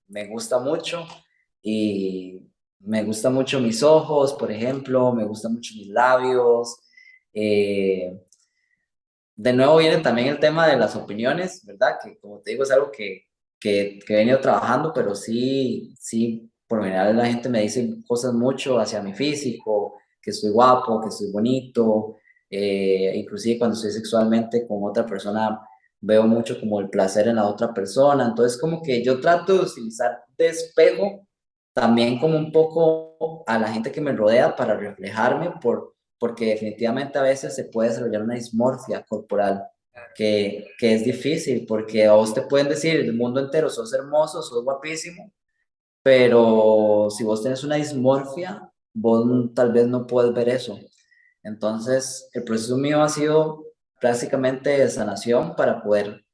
Me gusta mucho y me gusta mucho mis ojos, por ejemplo, me gustan mucho mis labios. eh, de nuevo viene también el tema de las opiniones, ¿verdad? Que como te digo es algo que he venido trabajando, pero sí, por lo general la gente me dice cosas mucho hacia mi físico, que estoy guapo, que estoy bonito, inclusive cuando estoy sexualmente con otra persona veo mucho como el placer en la otra persona, entonces como que yo trato de utilizar de espejo también como un poco a la gente que me rodea para reflejarme porque definitivamente a veces se puede desarrollar una dismorfia corporal. que es difícil, porque a vos te pueden decir el mundo entero, sos hermoso, sos guapísimo, pero si vos tenés una dismorfia, vos tal vez no puedes ver eso. Entonces, el proceso mío ha sido prácticamente de sanación para poder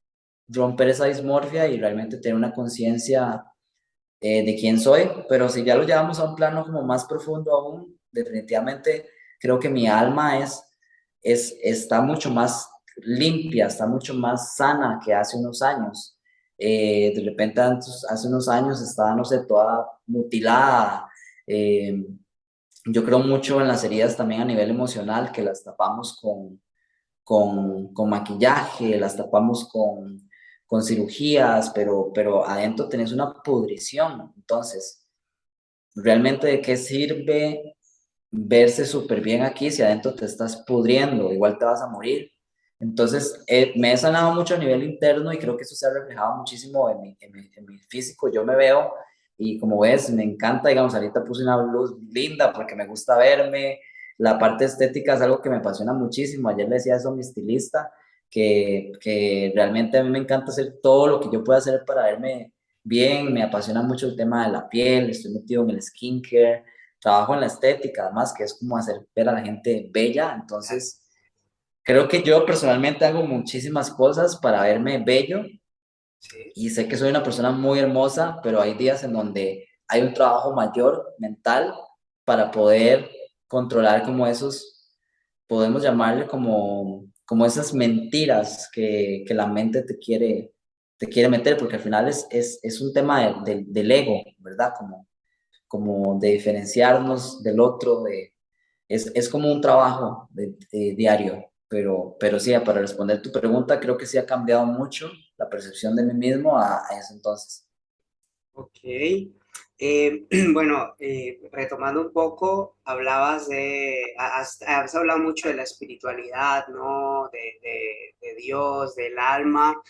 romper esa dismorfia y realmente tener una conciencia de quién soy, pero si ya lo llevamos a un plano como más profundo aún, definitivamente creo que mi alma está mucho más limpia, está mucho más sana que hace unos años. De repente antes, hace unos años estaba, no sé, toda mutilada. eh, yo creo mucho en las heridas también a nivel emocional, que las tapamos con maquillaje, las tapamos con cirugías, pero adentro tenés una pudrición. Entonces, ¿realmente de qué sirve verse súper bien aquí si adentro te estás pudriendo? Igual te vas a morir. Entonces, me he sanado mucho a nivel interno y creo que eso se ha reflejado muchísimo en mi físico. Yo me veo y como ves, me encanta, digamos, ahorita puse una luz linda porque me gusta verme. La parte estética es algo que me apasiona muchísimo. Ayer le decía eso a mi estilista, que realmente a mí me encanta hacer todo lo que yo pueda hacer para verme bien. Me apasiona mucho el tema de la piel, estoy metido en el skincare, trabajo en la estética, además, que es como hacer ver a la gente bella. Entonces, creo que yo personalmente hago muchísimas cosas para verme bello Sí. y sé que soy una persona muy hermosa, pero hay días en donde hay un trabajo mayor mental para poder controlar como esos, podemos llamarle como esas mentiras que la mente te quiere meter, porque al final es un tema del ego, ¿verdad? Como de diferenciarnos del otro, es como un trabajo diario, pero sí, para responder tu pregunta, creo que sí ha cambiado mucho la percepción de mí mismo a ese entonces. Ok. Bueno, retomando un poco, hablabas has hablado mucho de la espiritualidad, ¿no? De Dios, del alma.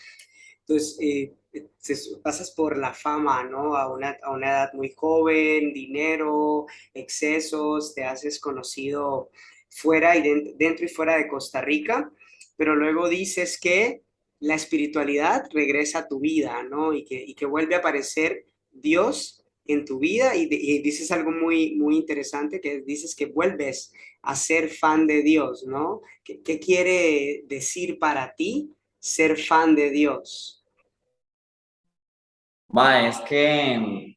Entonces, pasas por la fama, ¿no? A una edad muy joven, dinero, excesos, te haces conocido fuera y dentro y fuera de Costa Rica, pero luego dices que la espiritualidad regresa a tu vida, ¿no? Y que vuelve a aparecer Dios en tu vida y dices algo muy, muy interesante, que dices que vuelves a ser fan de Dios, ¿no? ¿Qué quiere decir para ti ser fan de Dios? Es que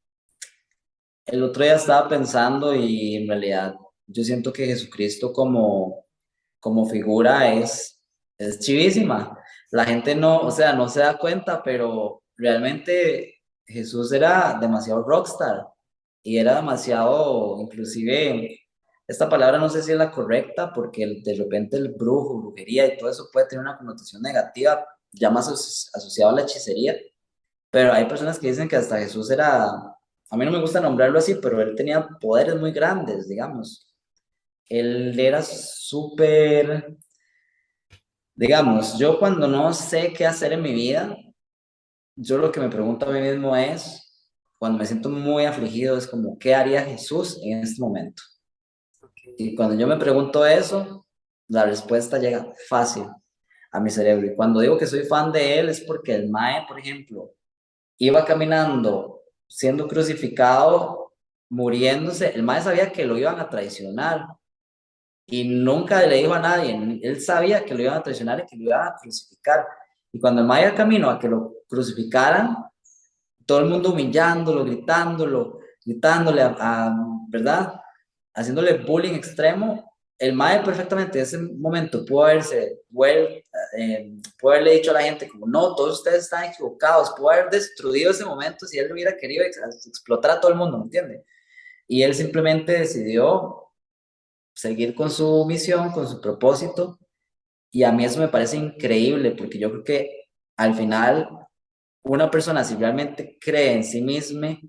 el otro día estaba pensando y en realidad yo siento que Jesucristo como figura es chivísima. La gente no, o sea, no se da cuenta, pero realmente Jesús era demasiado rockstar y era demasiado, inclusive, esta palabra no sé si es la correcta, porque de repente el brujo, brujería y todo eso puede tener una connotación negativa, ya más asociado a la hechicería, pero hay personas que dicen que hasta Jesús era, a mí no me gusta nombrarlo así, pero él tenía poderes muy grandes, digamos. Él era súper, digamos, yo cuando no sé qué hacer en mi vida, yo lo que me pregunto a mí mismo es, cuando me siento muy afligido, es como, ¿qué haría Jesús en este momento? Y cuando yo me pregunto eso, la respuesta llega fácil a mi cerebro. Y cuando digo que soy fan de él es porque el Mae, por ejemplo, iba caminando siendo crucificado, muriéndose. El Mae sabía que lo iban a traicionar y nunca le dijo a nadie. Él sabía que lo iban a traicionar y que lo iban a crucificar. Y cuando el Mae iba camino a que lo crucificaran, todo el mundo humillándolo, gritándole, ¿verdad? Haciéndole bullying extremo. El Mae perfectamente en ese momento pudo haberle dicho a la gente como, no, todos ustedes están equivocados, pudo haber destruido ese momento si él hubiera querido explotar a todo el mundo, ¿me entiende? Y él simplemente decidió seguir con su misión, con su propósito, y a mí eso me parece increíble, porque yo creo que al final una persona si realmente cree en sí misma,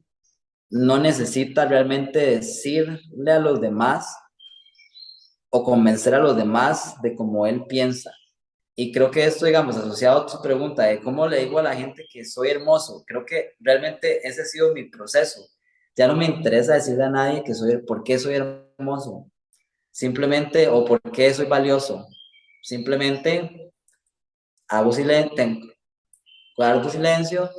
no necesita realmente decirle a los demás o convencer a los demás de cómo él piensa. Y creo que esto, digamos, asociado a tu pregunta de cómo le digo a la gente que soy hermoso, creo que realmente ese ha sido mi proceso. Ya no me interesa decirle a nadie que por qué soy hermoso, simplemente, o por qué soy valioso. Simplemente hago silencio, guardo silencio,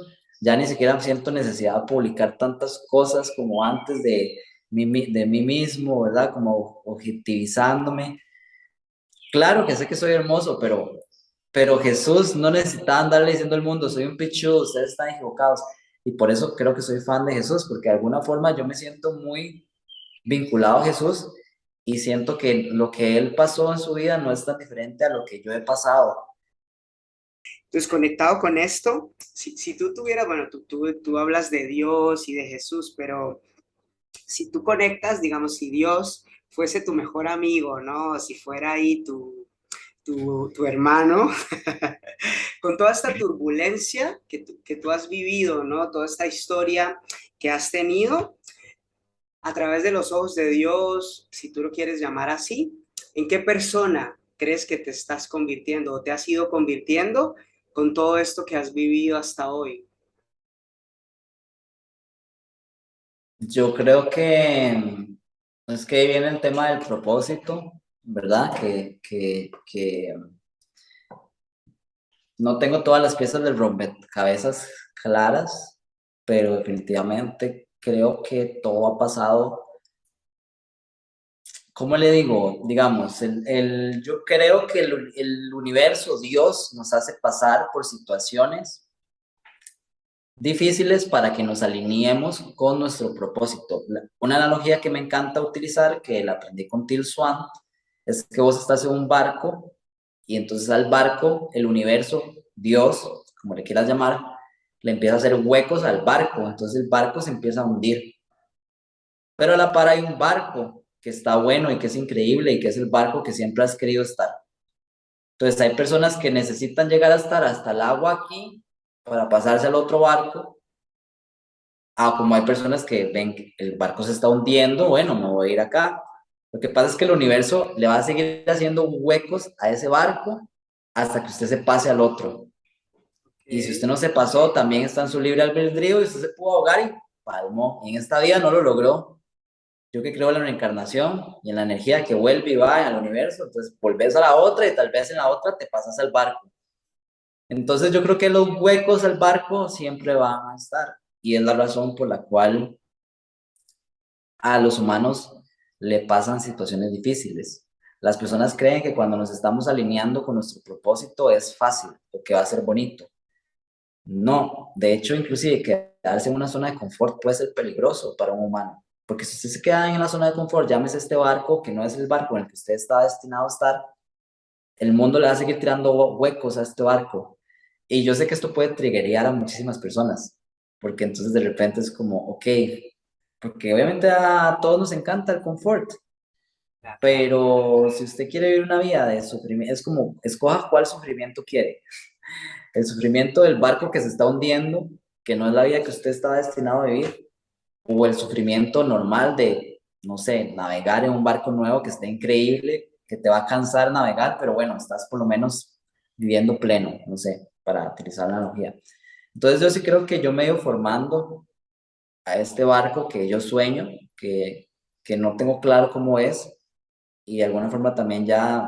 ya ni siquiera siento necesidad de publicar tantas cosas como antes de mí mismo, ¿verdad? Como objetivizándome. Claro que sé que soy hermoso, pero Jesús no necesitaba andarle diciendo al mundo, soy un pichudo, ustedes están equivocados. Y por eso creo que soy fan de Jesús, porque de alguna forma yo me siento muy vinculado a Jesús y siento que lo que Él pasó en su vida no es tan diferente a lo que yo he pasado. Entonces, conectado con esto, si tú tuvieras, bueno, tú hablas de Dios y de Jesús, pero si tú conectas, digamos, si Dios fuese tu mejor amigo, ¿no? Si fuera ahí tu hermano, con toda esta turbulencia que tú has vivido, ¿no? Toda esta historia que has tenido a través de los ojos de Dios, si tú lo quieres llamar así, ¿en qué persona crees que te estás convirtiendo o te has ido convirtiendo con todo esto que has vivido hasta hoy? Yo creo que es que ahí viene el tema del propósito, ¿verdad? Que no tengo todas las piezas del rompecabezas claras, pero definitivamente creo que todo ha pasado. ¿Cómo le digo? Digamos, yo creo que el universo, Dios, nos hace pasar por situaciones difíciles para que nos alineemos con nuestro propósito. Una analogía que me encanta utilizar, que la aprendí con Till Swan, es que vos estás en un barco y entonces al barco, el universo, Dios, como le quieras llamar, le empieza a hacer huecos al barco, entonces el barco se empieza a hundir. Pero a la par hay un barco que está bueno y que es increíble y que es el barco que siempre has querido estar. Entonces hay personas que necesitan llegar a estar hasta el agua aquí para pasarse al otro barco. Como hay personas que ven que el barco se está hundiendo, bueno, me voy a ir acá. Lo que pasa es que el universo le va a seguir haciendo huecos a ese barco hasta que usted se pase al otro. Y si usted Okay. no se pasó, también está en su libre albedrío y usted se pudo ahogar y palmó. Y en esta vida no lo logró. Yo que creo en la reencarnación y en la energía que vuelve y va al universo, entonces volvés a la otra y tal vez en la otra te pasas al barco. Entonces yo creo que los huecos al barco siempre van a estar y es la razón por la cual a los humanos le pasan situaciones difíciles. Las personas creen que cuando nos estamos alineando con nuestro propósito es fácil o que va a ser bonito. No, de hecho, inclusive quedarse en una zona de confort puede ser peligroso para un humano, porque si usted se queda en la zona de confort, llámese este barco, que no es el barco en el que usted está destinado a estar, el mundo le va a seguir tirando huecos a este barco. Y yo sé que esto puede triggerear a muchísimas personas, porque entonces de repente es como, ok, porque obviamente a todos nos encanta el confort, pero si usted quiere vivir una vida de sufrimiento, es como, escoja cuál sufrimiento quiere. El sufrimiento del barco que se está hundiendo, que no es la vida que usted está destinado a vivir, o el sufrimiento normal de, no sé, navegar en un barco nuevo que esté increíble, que te va a cansar navegar, pero bueno, estás por lo menos viviendo pleno, no sé, para utilizar la analogía. Entonces yo sí creo que yo me he ido formando a este barco que yo sueño, que no tengo claro cómo es, y de alguna forma también ya,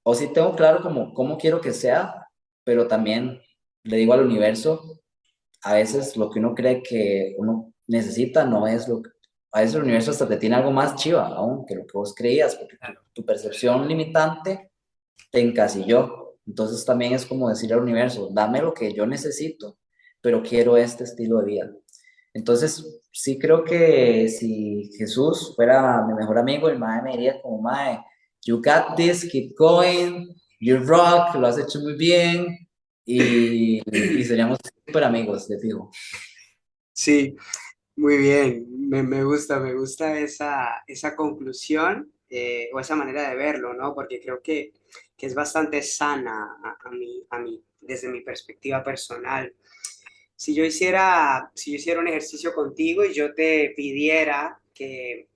o sí tengo claro cómo quiero que sea, pero también le digo al universo, a veces lo que uno cree que uno necesita no es lo que... A veces el universo hasta te tiene algo más chiva aún que lo que vos creías, porque tu percepción limitante te encasilló. Entonces también es como decir al universo, dame lo que yo necesito, pero quiero este estilo de vida. Entonces, sí creo que si Jesús fuera mi mejor amigo, el mae me diría como, mae, you got this, keep going, you rock, lo has hecho muy bien, y seríamos súper amigos, de fijo. Sí, muy bien. Me gusta esa conclusión o esa manera de verlo, ¿no? Porque creo que es bastante sana desde mi perspectiva personal. Si yo hiciera un ejercicio contigo y yo te pidiera que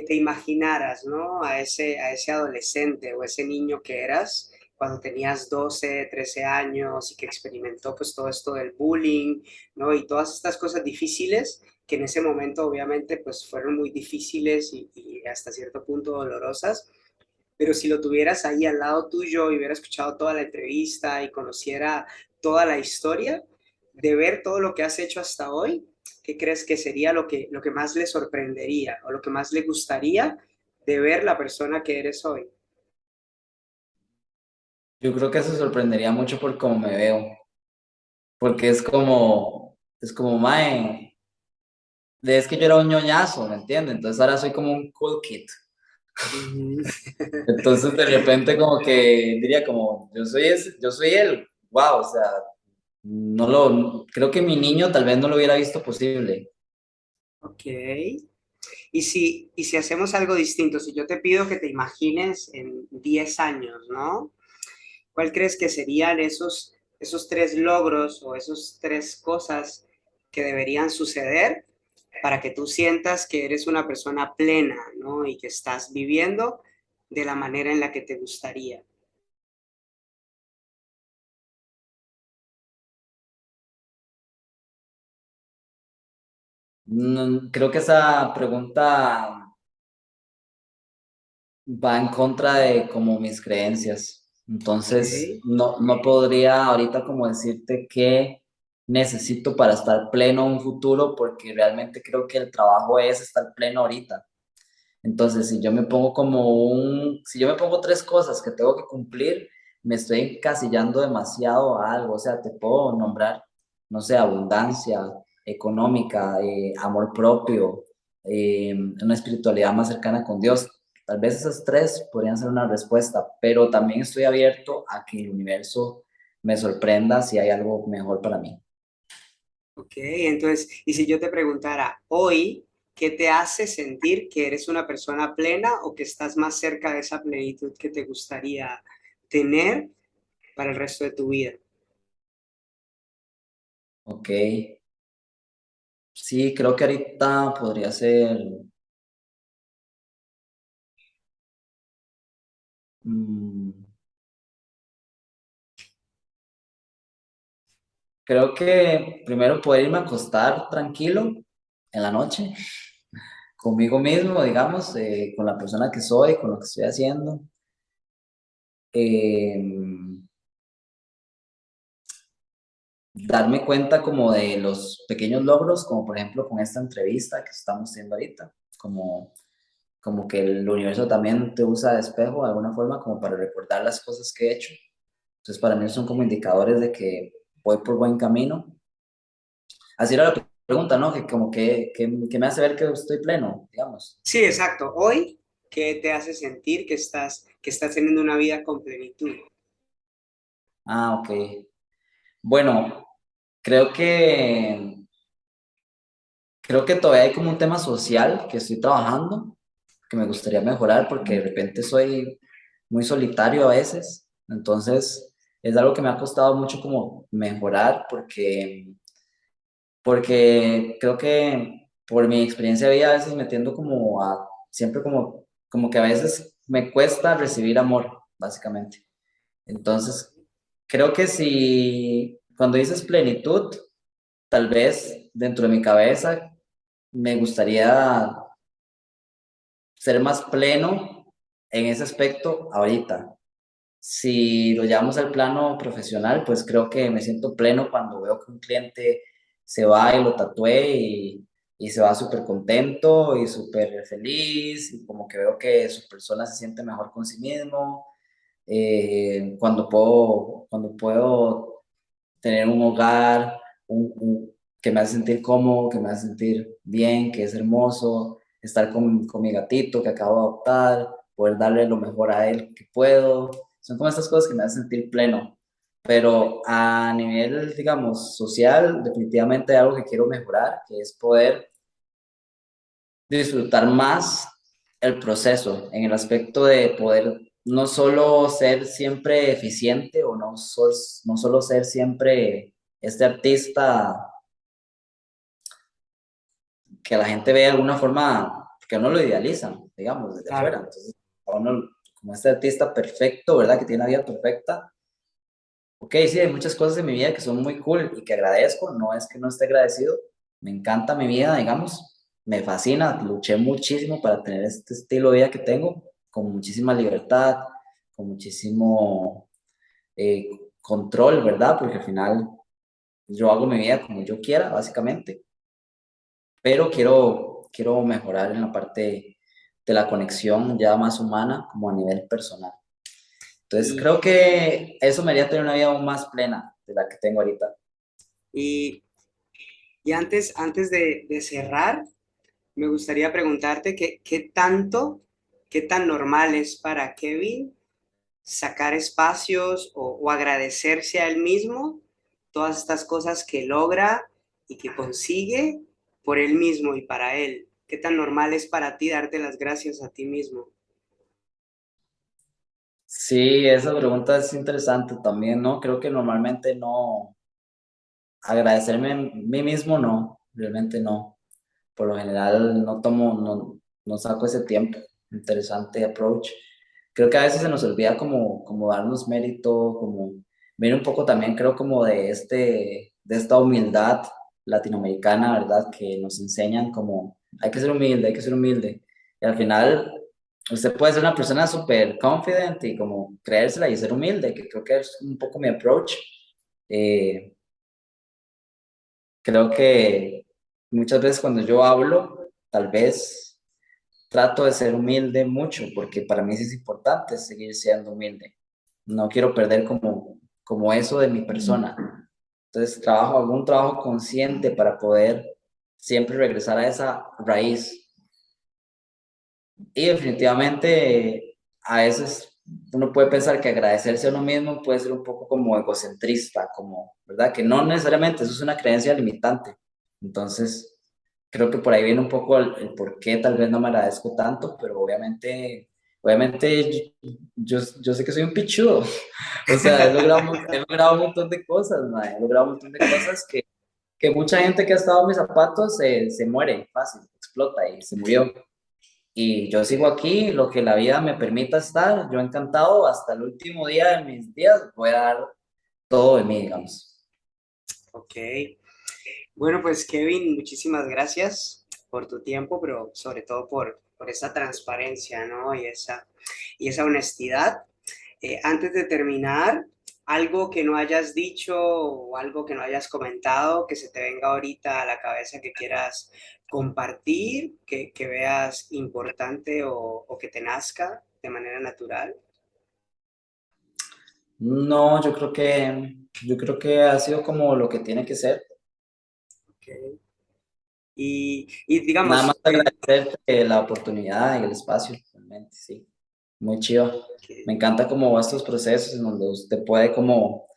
te imaginaras, ¿no? A ese adolescente o ese niño que eras cuando tenías 12, 13 años y que experimentó pues todo esto del bullying, ¿no? Y todas estas cosas difíciles que en ese momento obviamente pues fueron muy difíciles y hasta cierto punto dolorosas, pero si lo tuvieras ahí al lado tuyo y hubiera escuchado toda la entrevista y conociera toda la historia, de ver todo lo que has hecho hasta hoy, ¿qué crees que sería lo que más le sorprendería o lo que más le gustaría de ver la persona que eres hoy? Yo creo que se sorprendería mucho por cómo me veo, porque es como, mae, es que yo era un ñoñazo, ¿me entiendes? Entonces ahora soy como un cool kid. Ujú. Entonces de repente como que diría como, yo soy él, wow, o sea, creo que mi niño tal vez no lo hubiera visto posible. Ok. Y si hacemos algo distinto, si yo te pido que te imagines en 10 años, ¿no? ¿Cuál crees que serían esos tres logros o esas tres cosas que deberían suceder para que tú sientas que eres una persona plena, ¿no? Y que estás viviendo de la manera en la que te gustaría. Creo que esa pregunta va en contra de como mis creencias. Ok, Entonces, no podría ahorita como decirte qué necesito para estar pleno en un futuro, porque realmente creo que el trabajo es estar pleno ahorita. Entonces, si yo me pongo tres cosas que tengo que cumplir, me estoy encasillando demasiado a algo. O sea, te puedo nombrar, no sé, abundancia económica, amor propio, una espiritualidad más cercana con Dios. Tal vez esas tres podrían ser una respuesta, pero también estoy abierto a que el universo me sorprenda si hay algo mejor para mí. ok. Entonces, y si yo te preguntara hoy, ¿qué te hace sentir que eres una persona plena o que estás más cerca de esa plenitud que te gustaría tener para el resto de tu vida? Ok, sí, creo que ahorita podría ser... mm, Creo que primero poder irme a acostar tranquilo en la noche, conmigo mismo, digamos, con la persona que soy, con lo que estoy haciendo. Eh, Darme cuenta como de los pequeños logros, como por ejemplo con esta entrevista que estamos teniendo ahorita, como que el universo también te usa de espejo de alguna forma como para recordar las cosas que he hecho. Entonces para mí son como indicadores de que voy por buen camino. Así era la pregunta, ¿no? Que como que me hace ver que estoy pleno, digamos. Sí, exacto. Hoy, ¿qué te hace sentir que estás teniendo una vida con plenitud? Ah, ok. Bueno, creo que, creo que todavía hay como un tema social que estoy trabajando, que me gustaría mejorar porque de repente soy muy solitario a veces. Entonces, es algo que me ha costado mucho como mejorar porque creo que por mi experiencia de vida a veces me tiendo como a, siempre como que a veces me cuesta recibir amor, básicamente. Entonces, creo que si cuando dices plenitud, tal vez dentro de mi cabeza me gustaría ser más pleno en ese aspecto ahorita. Si lo llevamos al plano profesional, pues creo que me siento pleno cuando veo que un cliente se va y lo tatué y se va súper contento y súper feliz y como que veo que su persona se siente mejor con sí mismo. Cuando puedo tener un hogar que me hace sentir cómodo, que me hace sentir bien, que es hermoso, estar con mi gatito que acabo de adoptar, poder darle lo mejor a él que puedo. Son como estas cosas que me hacen sentir pleno. Pero a nivel, digamos, social, definitivamente hay algo que quiero mejorar, que es poder disfrutar más el proceso, en el aspecto de poder no solo ser siempre eficiente o no solo ser siempre este artista que la gente ve de alguna forma, que uno lo idealiza, digamos, desde afuera. Claro. Entonces, a uno, como este artista perfecto, ¿verdad? Que tiene una vida perfecta. Ok, sí, hay muchas cosas en mi vida que son muy cool y que agradezco, no es que no esté agradecido, me encanta mi vida, digamos, me fascina, luché muchísimo para tener este estilo de vida que tengo, con muchísima libertad, con muchísimo eh, control, ¿verdad? Porque al final yo hago mi vida como yo quiera, básicamente, pero quiero mejorar en la parte de la conexión ya más humana, como a nivel personal. Entonces Y, creo que eso me haría tener una vida aún más plena de la que tengo ahorita. y, y antes de cerrar, me gustaría preguntarte qué tan normal es para Kevin sacar espacios o agradecerse a él mismo todas estas cosas que logra y que consigue por él mismo y para él. ¿Qué tan normal es para ti darte las gracias a ti mismo? Sí, esa pregunta es interesante también, ¿no? Creo que normalmente no, agradecerme a mí mismo no, realmente no. Por lo general no saco ese tiempo. Interesante approach. Creo que a veces se nos olvida como darnos mérito, como ver un poco también creo como de esta humildad latinoamericana, ¿verdad? Que nos enseñan como hay que ser humilde, hay que ser humilde. Y al final usted puede ser una persona súper confident y como creérsela y ser humilde, que creo que es un poco mi approach. Eh, Creo que muchas veces cuando yo hablo, tal vez trato de ser humilde mucho, porque para mí sí es importante seguir siendo humilde. No quiero perder como eso de mi persona. Entonces hago un trabajo consciente para poder siempre regresar a esa raíz. Y definitivamente a veces uno puede pensar que agradecerse a uno mismo puede ser un poco como egocentrista, como, ¿verdad? Que no necesariamente, eso es una creencia limitante. Entonces, creo que por ahí viene un poco el por qué tal vez no me agradezco tanto, pero obviamente yo sé que soy un pichudo. O sea, he logrado un montón de cosas, mae. He logrado un montón de cosas que mucha gente que ha estado en mis zapatos se muere fácil, explota y se murió. Y yo sigo aquí, lo que la vida me permita estar, yo encantado, hasta el último día de mis días voy a dar todo de mí, digamos. Ok. Bueno, pues Kevin, muchísimas gracias por tu tiempo, pero sobre todo por esa transparencia, ¿no? Y esa honestidad. Antes de terminar, algo que no hayas dicho o algo que no hayas comentado, que se te venga ahorita a la cabeza que quieras compartir, que veas importante o que te nazca de manera natural. No, yo creo que ha sido como lo que tiene que ser. Ok. Y Nada digamos, más agradecerte la oportunidad y el espacio, realmente, sí. Muy chido. que Me encanta como estos procesos en donde usted puede como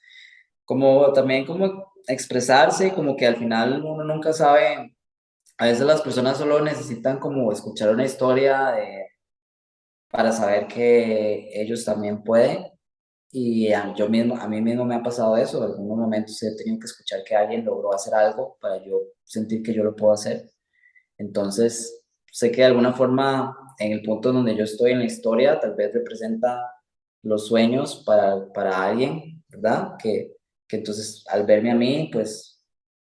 también como expresarse, como que al final uno nunca sabe, a veces las personas solo necesitan como escuchar una historia para saber que ellos también pueden. Y a mí mismo me ha pasado eso. En algunos momentos he tenido que escuchar que alguien logró hacer algo para yo sentir que yo lo puedo hacer. Entonces, sé que de alguna forma, en el punto donde yo estoy en la historia, tal vez representa los sueños para alguien, ¿verdad? Que entonces al verme a mí, pues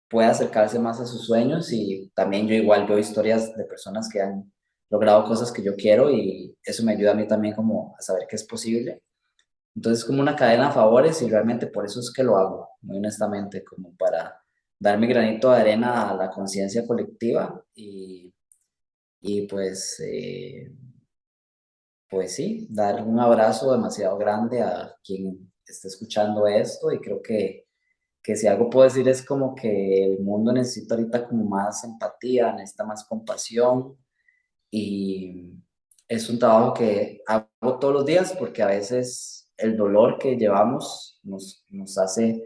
puede acercarse más a sus sueños y también yo igual veo historias de personas que han logrado cosas que yo quiero y eso me ayuda a mí también como a saber que es posible. Entonces, como una cadena de favores y realmente por eso es que lo hago, muy honestamente, como para dar mi granito de arena a la conciencia colectiva y pues sí, dar un abrazo demasiado grande a quien esté escuchando esto y creo que si algo puedo decir es como que el mundo necesita ahorita como más empatía, necesita más compasión y es un trabajo que hago todos los días porque a veces el dolor que llevamos nos hace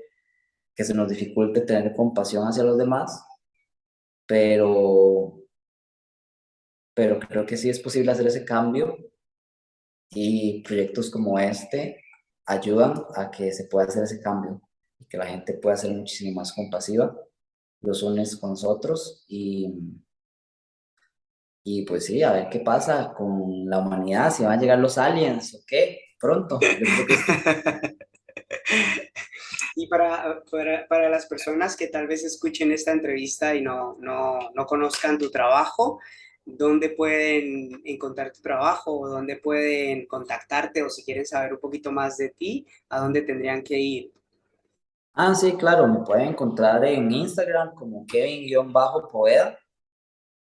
que se nos dificulte tener compasión hacia los demás, pero, pero creo que sí es posible hacer ese cambio y proyectos como este ayudan a que se pueda hacer ese cambio y que la gente pueda ser muchísimo más compasiva los unos con los otros y pues sí, a ver qué pasa con la humanidad, si van a llegar los aliens o qué, pronto. Yo creo que sí. Y para las personas que tal vez escuchen esta entrevista y no conozcan tu trabajo, dónde pueden encontrar tu trabajo o dónde pueden contactarte o si quieren saber un poquito más de ti, a dónde tendrían que ir. Ah, sí, claro, me pueden encontrar en Instagram como Kevin-Poveda.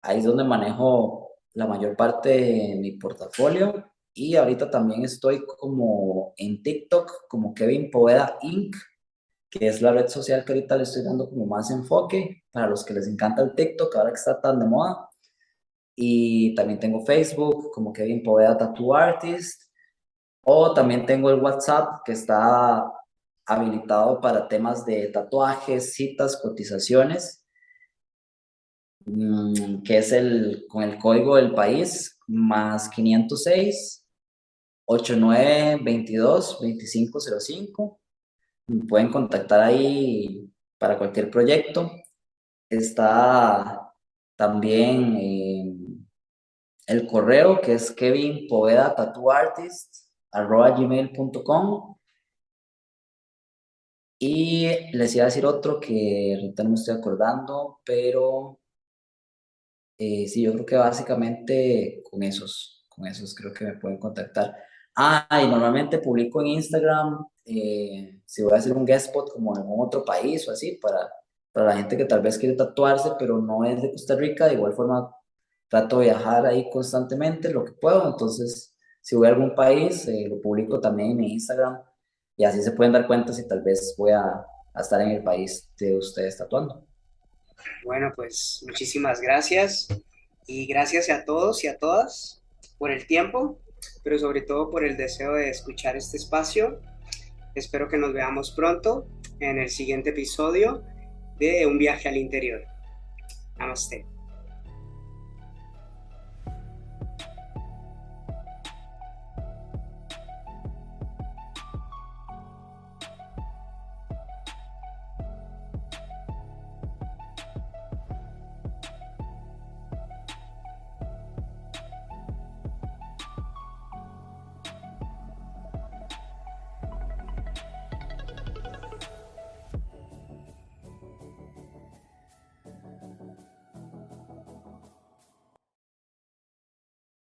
Ahí es donde manejo la mayor parte de mi portafolio. Y ahorita también estoy como en TikTok, como Kevin Poveda Inc., que es la red social que ahorita le estoy dando como más enfoque para los que les encanta el TikTok, ahora que está tan de moda. Y también tengo Facebook como Kevin Poveda Tattoo Artist. O también tengo el WhatsApp que está habilitado para temas de tatuajes, citas, cotizaciones, que es con el código del país más 506-8922-2505. Me pueden contactar ahí para cualquier proyecto. Está también el correo que es kevinpovedatatoartist@gmail.com. Y les iba a decir otro que ahorita no me estoy acordando, pero sí, yo creo que básicamente con esos creo que me pueden contactar. Ah, y normalmente publico en Instagram si voy a hacer un guest spot como en algún otro país o así, para la gente que tal vez quiere tatuarse, pero no es de Costa Rica. De igual forma, trato de viajar ahí constantemente lo que puedo. Entonces, si voy a algún país, lo publico también en mi Instagram y así se pueden dar cuenta si tal vez voy a estar en el país de ustedes tatuando. Bueno, pues muchísimas gracias y gracias a todos y a todas por el tiempo, pero sobre todo por el deseo de escuchar este espacio. Espero que nos veamos pronto en el siguiente episodio de Un viaje al interior. Namaste.